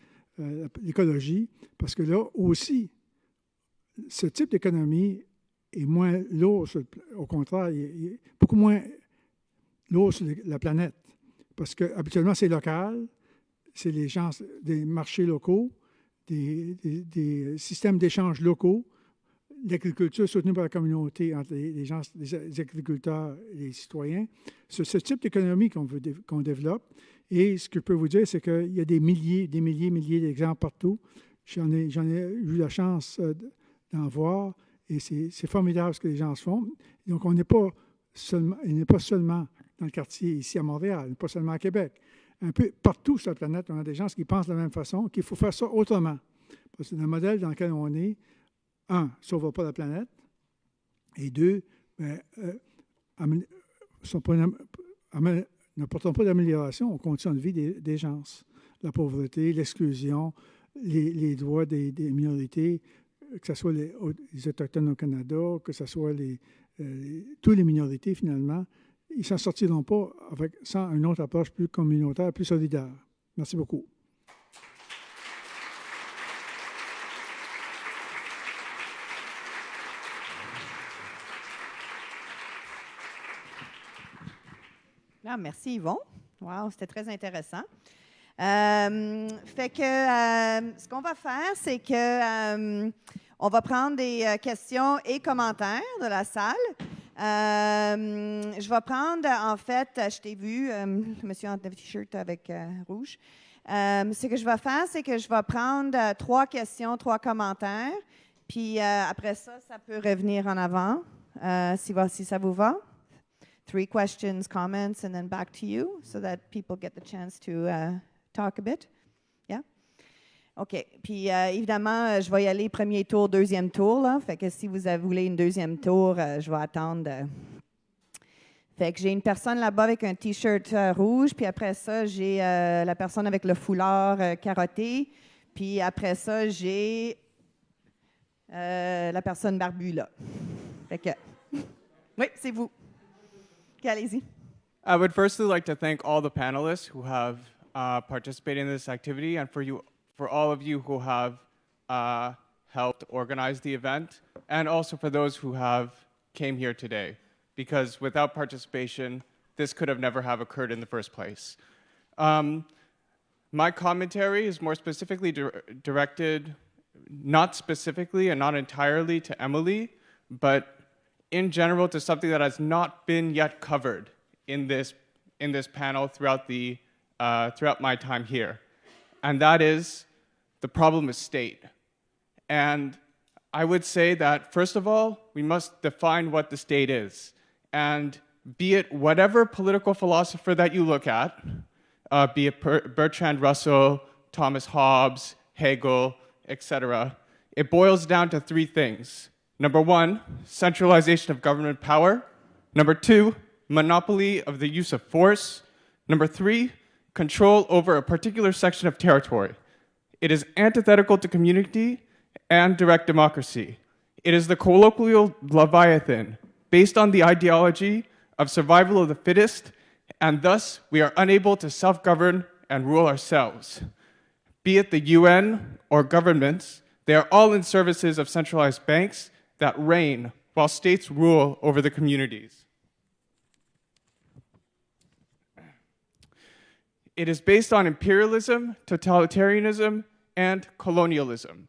l'écologie, parce que là aussi, ce type d'économie est moins lourd, au contraire, il est beaucoup moins lourd sur la planète, parce que habituellement c'est local, c'est les gens, des marchés locaux, des systèmes d'échange locaux, l'agriculture soutenue par la communauté entre les gens, les agriculteurs et les citoyens. C'est ce type d'économie qu'on développe. Et ce que je peux vous dire, c'est qu'il y a des milliers d'exemples partout. J'en ai eu la chance d'en voir. Et c'est formidable ce que les gens se font. Donc, il n'est pas seulement dans le quartier ici à Montréal, pas seulement à Québec. Un peu partout sur la planète, on a des gens qui pensent de la même façon, qu'il faut faire ça autrement. Parce que le modèle dans lequel on est, un, ne sauvera pas la planète, et deux, n'apportons pas d'amélioration aux conditions de vie des gens. La pauvreté, l'exclusion, les droits des minorités, que ce soit les Autochtones au Canada, que ce soit toutes les minorités finalement, ils ne s'en sortiront pas sans une autre approche plus communautaire, plus solidaire. Merci beaucoup. Ah, merci Yvon. Wow, c'était très intéressant. Ce qu'on va faire, c'est que on va prendre des questions et commentaires de la salle. Je vais prendre, en fait, je t'ai vu, le monsieur en t-shirt avec rouge. Ce que je vais faire, c'est que je vais prendre 3 questions, 3 commentaires. Puis après ça, ça peut revenir en avant, si ça vous va. 3 questions, comments, and then back to you, so that people get the chance to talk a bit. Yeah? OK. Puis, évidemment, je vais y aller premier tour, deuxième tour, là. Fait que si vous voulez une deuxième tour, je vais attendre. Fait que j'ai une personne là-bas avec un T-shirt rouge, puis après ça, j'ai la personne avec le foulard carotté, puis après ça, j'ai la personne barbue, là. Fait que... Oui, c'est vous. Allez-y. I would firstly like to thank all the panelists who have participated in this activity, and for all of you who have helped organize the event, and also for those who came here today, because without participation, this could have never have occurred in the first place. My commentary is more specifically directed, not specifically and not entirely to Emily, but in general to something that has not been yet covered in this panel throughout my time here, and that is the problem of state. And I would say that, first of all, we must define what the state is. And be it whatever political philosopher that you look at, be it Bertrand Russell, Thomas Hobbes, Hegel, etc., it boils down to three things. Number one, centralization of government power. Number two, monopoly of the use of force. Number three, control over a particular section of territory. It is antithetical to community and direct democracy. It is the colloquial Leviathan, based on the ideology of survival of the fittest, and thus we are unable to self-govern and rule ourselves. Be it the UN or governments, they are all in services of centralized banks that reign while states rule over the communities. It is based on imperialism, totalitarianism, and colonialism.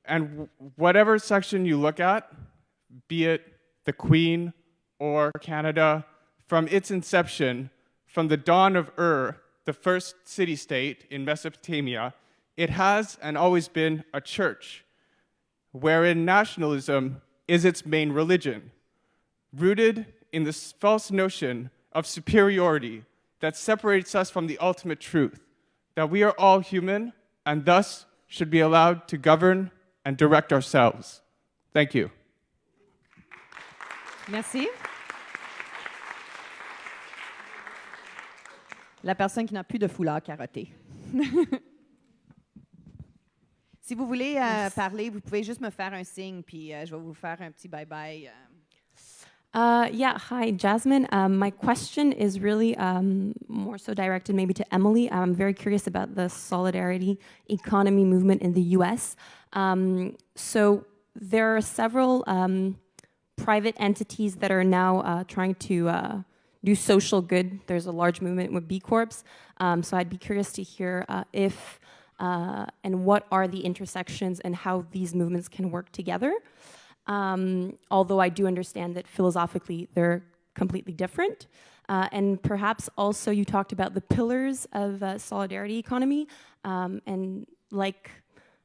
And whatever section you look at, be it the Queen or Canada, from its inception, from the dawn of the first city-state in Mesopotamia, it has and always been a church, wherein nationalism is its main religion, rooted in this false notion of superiority that separates us from the ultimate truth, that we are all human and thus should be allowed to govern and direct ourselves. Thank you. Merci. La personne qui n'a plus de foulard carotté. Si vous voulez parler, vous pouvez juste me faire un signe, puis je vais vous faire un petit bye-bye. Yeah, hi, Jasmine. My question is really more so directed maybe to Emily. I'm very curious about the solidarity economy movement in the US. So there are several private entities that are now trying to do social good. There's a large movement with B Corps. So I'd be curious to hear if and what are the intersections and how these movements can work together. Although I do understand that philosophically they're completely different. And perhaps also you talked about the pillars of solidarity economy. And like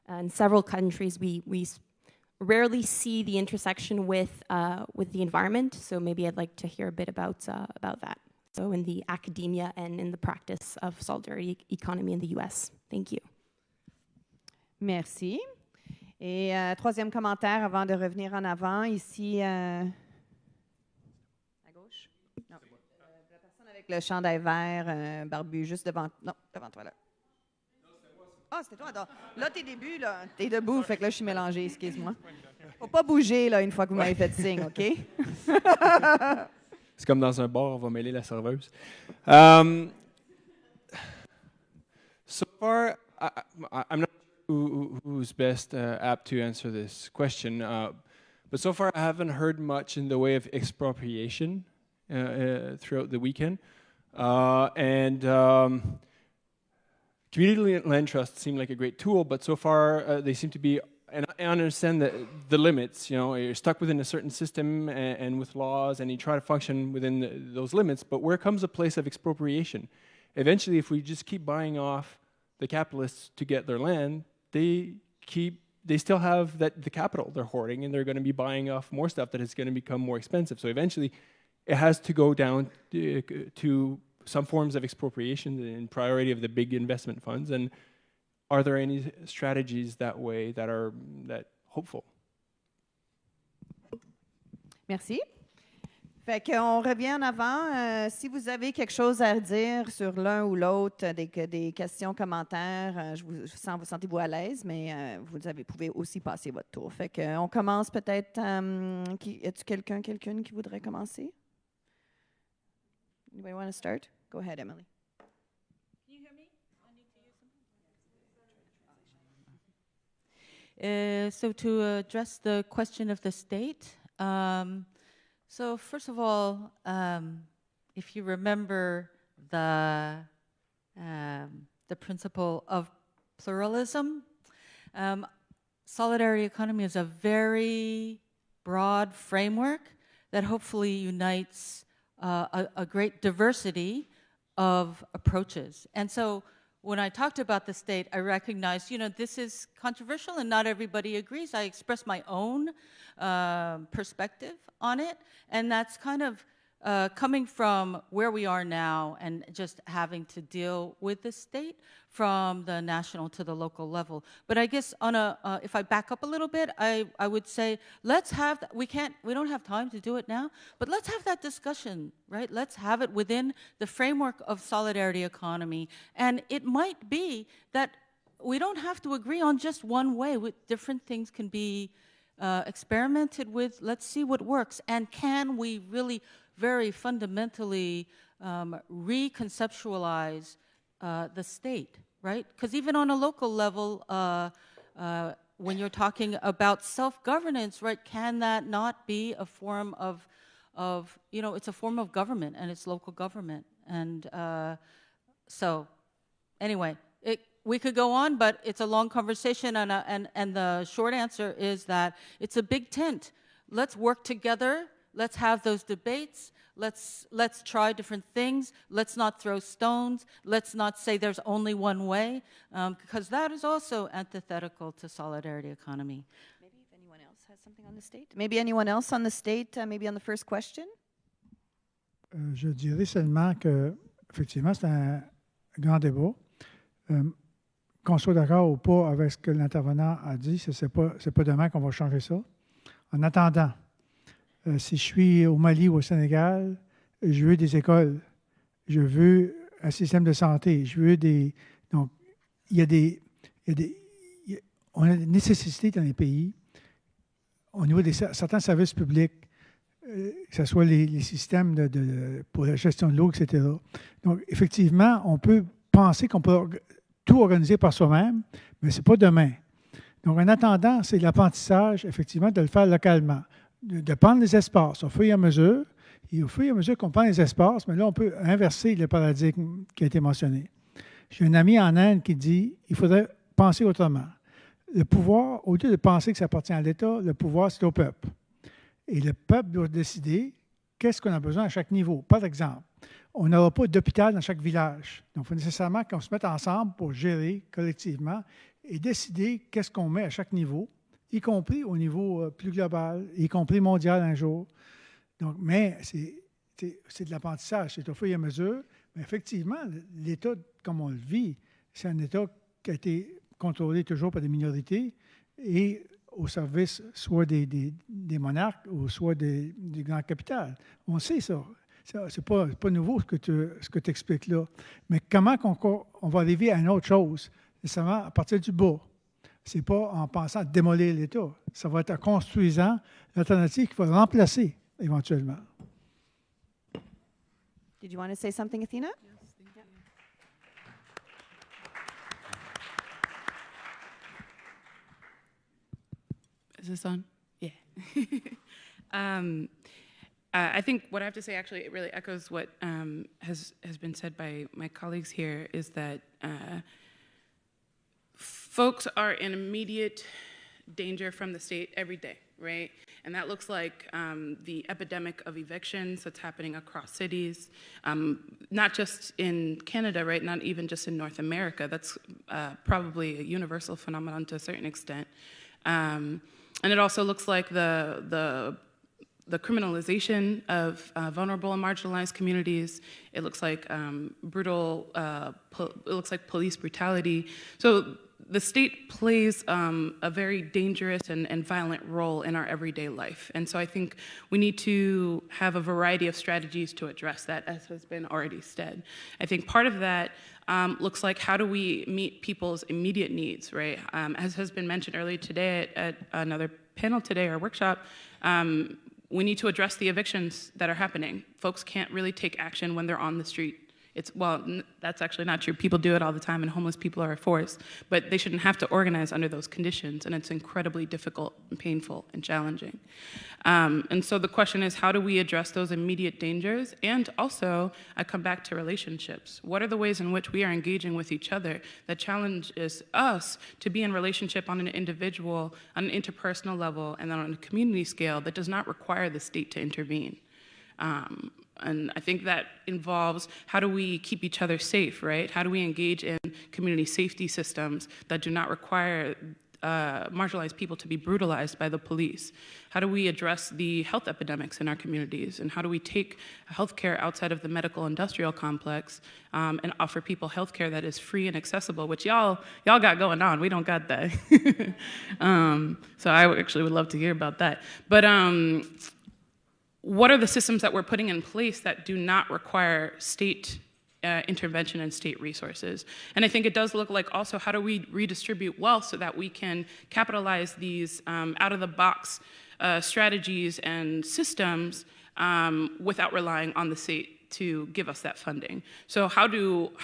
in several countries, we rarely see the intersection with the environment. So maybe I'd like to hear a bit about that. So in the academia and in the practice of solidarity economy in the US. Thank you. Merci. Et troisième commentaire avant de revenir en avant, ici à gauche. Non. La personne avec le chandail vert, barbu, juste devant. Non, devant toi là. Ah, c'était toi. Là, t'es debout, là. T'es debout, fait que là, je suis mélangée, excuse-moi. Faut pas bouger, là, une fois que vous m'avez fait signe, OK? C'est comme dans un bar, on va mêler la serveuse. So far, I'm not who's best apt to answer this question. But so far, I haven't heard much in the way of expropriation throughout the weekend. Community land trusts seem like a great tool, but so far they seem to be, and I understand the limits, you know, you're stuck within a certain system and with laws, and you try to function within those limits, but where comes a place of expropriation? Eventually, if we just keep buying off the capitalists to get their land, they still have the capital they're hoarding, and they're going to be buying off more stuff that is going to become more expensive. So eventually, it has to go down to some forms of expropriation in priority of the big investment funds. And are there any strategies that way that are hopeful? Merci. Fait qu'on revient en avant. Si vous avez quelque chose à dire sur l'un ou l'autre, des questions, commentaires, sentez-vous à l'aise, mais vous pouvez aussi passer votre tour. Fait qu'on commence peut-être. Est-ce quelqu'une qui voudrait commencer? Anybody want to start? Go ahead, Emily. Can you hear me? I need to use something. So to address the question of the state, so first of all, if you remember the principle of pluralism, solidarity economy is a very broad framework that hopefully unites a great diversity of approaches. And so when I talked about the state, I recognized, you know, this is controversial and not everybody agrees. I expressed my own perspective on it, and that's kind of coming from where we are now and just having to deal with the state from the national to the local level. But I guess on a, if I back up a little bit, I would say, let's have, we don't have time to do it now, but let's have that discussion, right? Let's have it within the framework of solidarity economy. And it might be that we don't have to agree on just one way. Different things can be experimented with. Let's see what works. And can we really very fundamentally reconceptualize the state, right? Because even on a local level, when you're talking about self-governance, right, can that not be a form of, you know, it's a form of government and it's local government. And so anyway, we could go on, but it's a long conversation, and the short answer is that it's a big tent. Let's work together. Let's have those debates. Let's try different things. Let's not throw stones. Let's not say there's only one way, because that is also antithetical to solidarity economy. Maybe if anyone else has something on the state. Maybe anyone else on the state, maybe on the first question? Je dirais seulement que, effectivement, c'est un grand débat. Qu'on soit d'accord ou pas avec ce que l'intervenant a dit, c'est pas demain qu'on va changer ça. En attendant, si je suis au Mali ou au Sénégal, je veux des écoles, je veux un système de santé, je veux des... Donc, on a des nécessités dans les pays au niveau de certains services publics, que ce soit les systèmes pour la gestion de l'eau, etc. Donc, effectivement, on peut penser qu'on peut tout organiser par soi-même, mais ce n'est pas demain. Donc, en attendant, c'est l'apprentissage, effectivement, de le faire localement. De prendre les espaces au fur et à mesure. Et au fur et à mesure qu'on prend les espaces, mais là, on peut inverser le paradigme qui a été mentionné. J'ai un ami en Inde qui dit il faudrait penser autrement. Le pouvoir, au lieu de penser que ça appartient à l'État, le pouvoir, c'est au peuple. Et le peuple doit décider qu'est-ce qu'on a besoin à chaque niveau. Par exemple, on n'aura pas d'hôpital dans chaque village. Donc, il faut nécessairement qu'on se mette ensemble pour gérer collectivement et décider qu'est-ce qu'on met à chaque niveau, y compris au niveau plus global, y compris mondial un jour. Donc, mais c'est de l'apprentissage, c'est au fur et à mesure. Mais effectivement, l'État, comme on le vit, c'est un État qui a été contrôlé toujours par des minorités et au service soit des monarques ou soit du grand capital. On sait ça. C'est pas nouveau ce que tu expliques là. Mais comment on va arriver à une autre chose, nécessairement à partir du bas? Ce n'est pas en pensant à démolir l'État. Ça va être en construisant l'alternative qui va remplacer éventuellement. Did you want to say something, Athena? Yes, thank you. Is this on? Yeah. I think what I have to say, actually, it really echoes what has been said by my colleagues here, is that folks are in immediate danger from the state every day, right? And that looks like the epidemic of evictions that's happening across cities, not just in Canada, right? Not even just in North America. That's probably a universal phenomenon to a certain extent. And it also looks like the criminalization of vulnerable and marginalized communities. It looks like it looks like police brutality. So the state plays a very dangerous and violent role in our everyday life. And so I think we need to have a variety of strategies to address that, as has been already said. I think part of that looks like, how do we meet people's immediate needs, right? As has been mentioned earlier today at another panel today or workshop, we need to address the evictions that are happening. Folks can't really take action when they're on the street That's actually not true. People do it all the time, and homeless people are a force, but they shouldn't have to organize under those conditions, and it's incredibly difficult and painful and challenging. And so the question is, how do we address those immediate dangers? And also, I come back to relationships. What are the ways in which we are engaging with each other that challenges us to be in relationship on an individual, on an interpersonal level, and then on a community scale that does not require the state to intervene? And I think that involves, how do we keep each other safe, right? How do we engage in community safety systems that do not require marginalized people to be brutalized by the police? How do we address the health epidemics in our communities? And how do we take healthcare outside of the medical industrial complex and offer people healthcare that is free and accessible, which y'all got going on. We don't got that. So I actually would love to hear about that. But what are the systems that we're putting in place that do not require state intervention and state resources? And I think it does look like also, how do we redistribute wealth so that we can capitalize these out-of-the-box strategies and systems without relying on the state to give us that funding? So how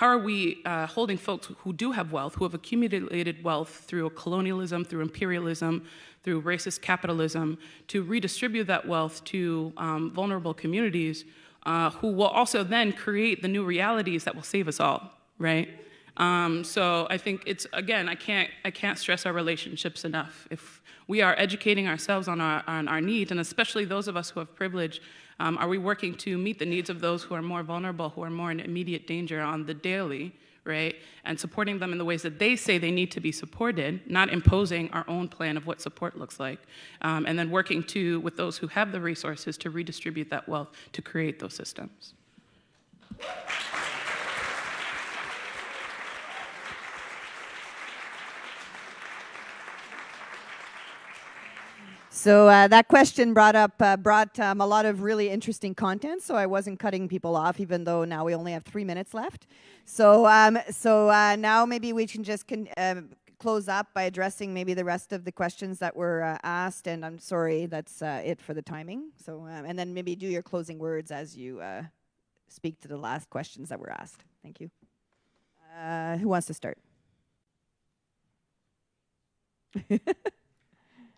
are we holding folks who do have wealth, who have accumulated wealth through colonialism, through imperialism, through racist capitalism, to redistribute that wealth to vulnerable communities who will also then create the new realities that will save us all, right? So I think it's, again, I can't stress our relationships enough. If we are educating ourselves on our needs, and especially those of us who have privilege, are we working to meet the needs of those who are more vulnerable, who are more in immediate danger on the daily, right? And supporting them in the ways that they say they need to be supported, not imposing our own plan of what support looks like. And then working with those who have the resources to redistribute that wealth to create those systems. So that question brought a lot of really interesting content, so I wasn't cutting people off, even though now we only have 3 minutes left. So now maybe we can just close up by addressing maybe the rest of the questions that were asked, and I'm sorry, that's it for the timing. So, and then maybe do your closing words as you speak to the last questions that were asked. Thank you. Who wants to start?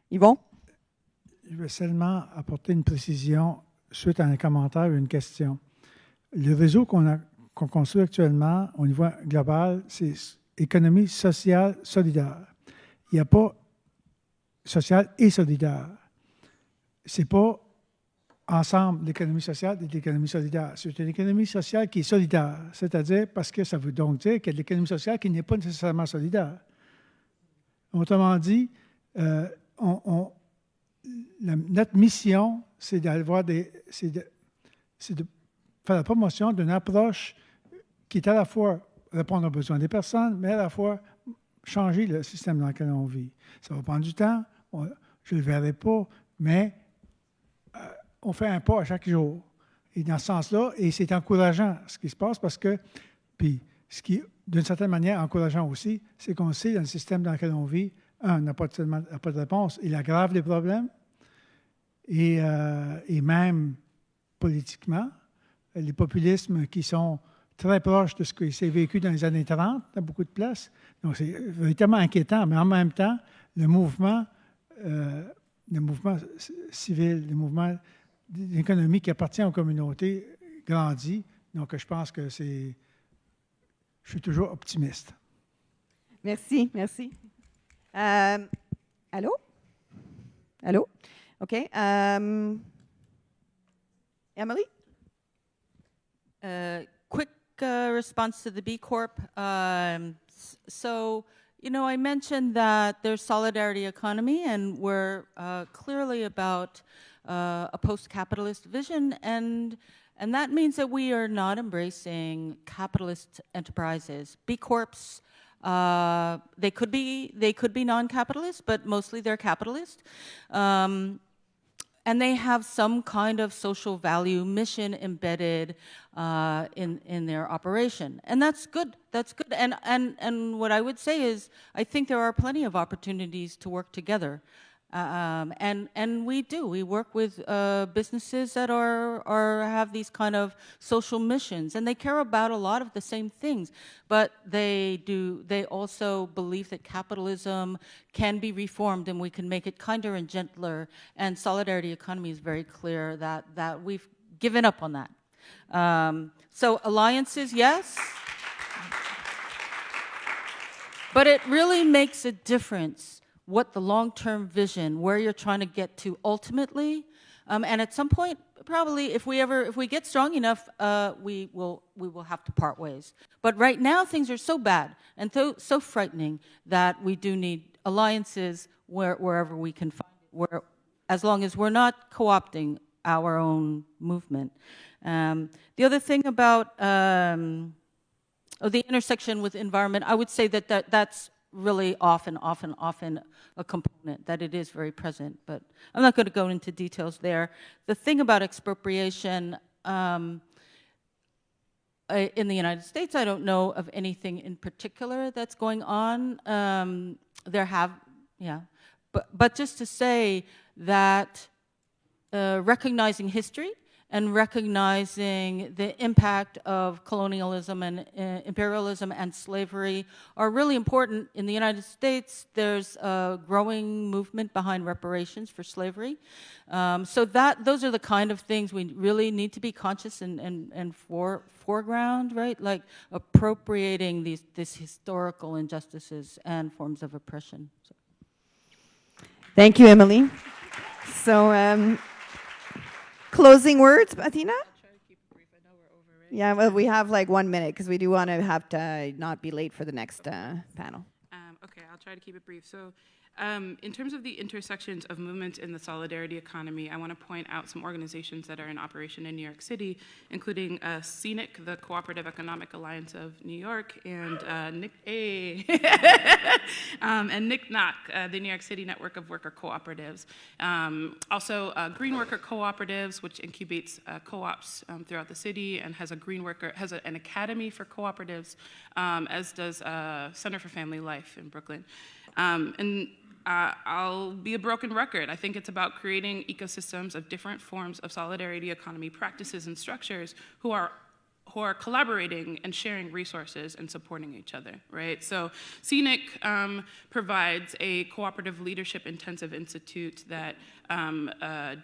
Yvon? Je veux seulement apporter une précision suite à un commentaire ou une question. Le réseau qu'on construit actuellement au niveau global, c'est économie sociale solidaire. Il n'y a pas sociale et solidaire. Ce n'est pas ensemble l'économie sociale et l'économie solidaire. C'est une économie sociale qui est solidaire, c'est-à-dire parce que ça veut donc dire qu'il y a de l'économie sociale qui n'est pas nécessairement solidaire. Autrement dit, notre mission, c'est c'est de faire la promotion d'une approche qui est à la fois répondre aux besoins des personnes, mais à la fois changer le système dans lequel on vit. Ça va prendre du temps, je ne le verrai pas, mais on fait un pas à chaque jour. Et dans ce sens-là, et c'est encourageant ce qui se passe parce que, puis ce qui, d'une certaine manière, encourageant aussi, c'est qu'on sait dans le système dans lequel on vit, n'a pas de réponse. Il aggrave les problèmes et même politiquement, les populismes qui sont très proches de ce qui s'est vécu dans les années 30 dans beaucoup de places. Donc, c'est véritablement inquiétant, mais en même temps, le mouvement civil, le mouvement d'économie qui appartient aux communautés grandit. Donc, je pense que je suis toujours optimiste. Merci, merci. Allô? Allô? OK. Emily? Quick response to the B Corp. So, you know, I mentioned that there's solidarity economy, and we're clearly about a post-capitalist vision, and that means that we are not embracing capitalist enterprises. B Corps, they could be non-capitalist, but mostly they're capitalist. And they have some kind of social value mission embedded in their operation. And that's good. That's good. And what I would say is, I think there are plenty of opportunities to work together. And we do. We work with businesses that have these kind of social missions, and they care about a lot of the same things. But they also believe that capitalism can be reformed, and we can make it kinder and gentler. And solidarity economy is very clear that we've given up on that. So alliances, yes. But it really makes a difference what the long-term vision, where you're trying to get to ultimately, and at some point, probably, if we get strong enough, we will have to part ways. But right now, things are so bad and so frightening that we do need alliances wherever we can find it, as long as we're not co-opting our own movement. The other thing about the intersection with environment, I would say that's really often a component, that it is very present, but I'm not going to go into details there. The thing about expropriation in the United States, I don't know of anything in particular that's going on. But just to say that recognizing history and recognizing the impact of colonialism and imperialism and slavery are really important. In the United States, there's a growing movement behind reparations for slavery. So those are the kind of things we really need to be conscious and foreground, right? Like appropriating these historical injustices and forms of oppression. So. Thank you, Emily. So, closing words, Athena? I'll try to keep it brief. I know we're over, right? Yeah, well, we have like 1 minute because we do want to have to not be late for the next panel. Okay, I'll try to keep it brief. So in terms of the intersections of movements in the solidarity economy, I want to point out some organizations that are in operation in New York City, including CECEDNET, the Cooperative Economic Alliance of New York, and and NICNOC, the New York City Network of Worker Cooperatives. Also, Green Worker Cooperatives, which incubates co-ops throughout the city and has an academy for cooperatives, as does Center for Family Life in Brooklyn. I'll be a broken record. I think it's about creating ecosystems of different forms of solidarity economy practices and structures who are collaborating and sharing resources and supporting each other, right? So CNIC provides a cooperative leadership intensive institute that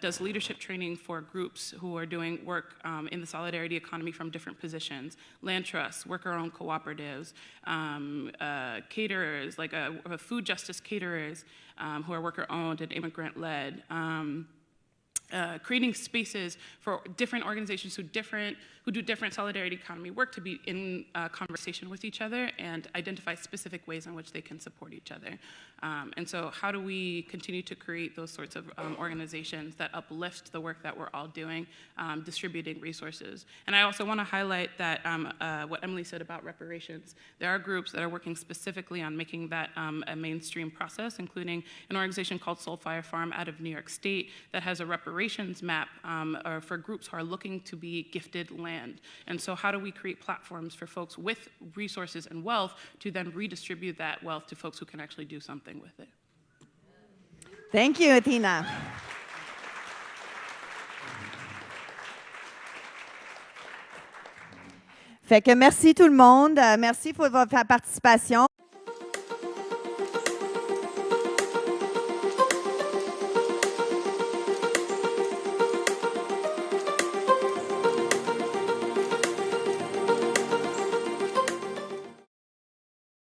does leadership training for groups who are doing work in the solidarity economy from different positions: land trusts, worker-owned cooperatives, caterers, like food justice caterers who are worker-owned and immigrant-led. Creating spaces for different organizations who do different solidarity economy work to be in conversation with each other and identify specific ways in which they can support each other. And so how do we continue to create those sorts of organizations that uplift the work that we're all doing, distributing resources? And I also want to highlight that what Emily said about reparations. There are groups that are working specifically on making that a mainstream process, including an organization called Soulfire Farm out of New York State that has a reparations map for groups who are looking to be gifted land. And so how do we create platforms for folks with resources and wealth to then redistribute that wealth to folks who can actually do something with it? Thank you, Athena. Fait que merci tout le monde. Merci pour votre participation.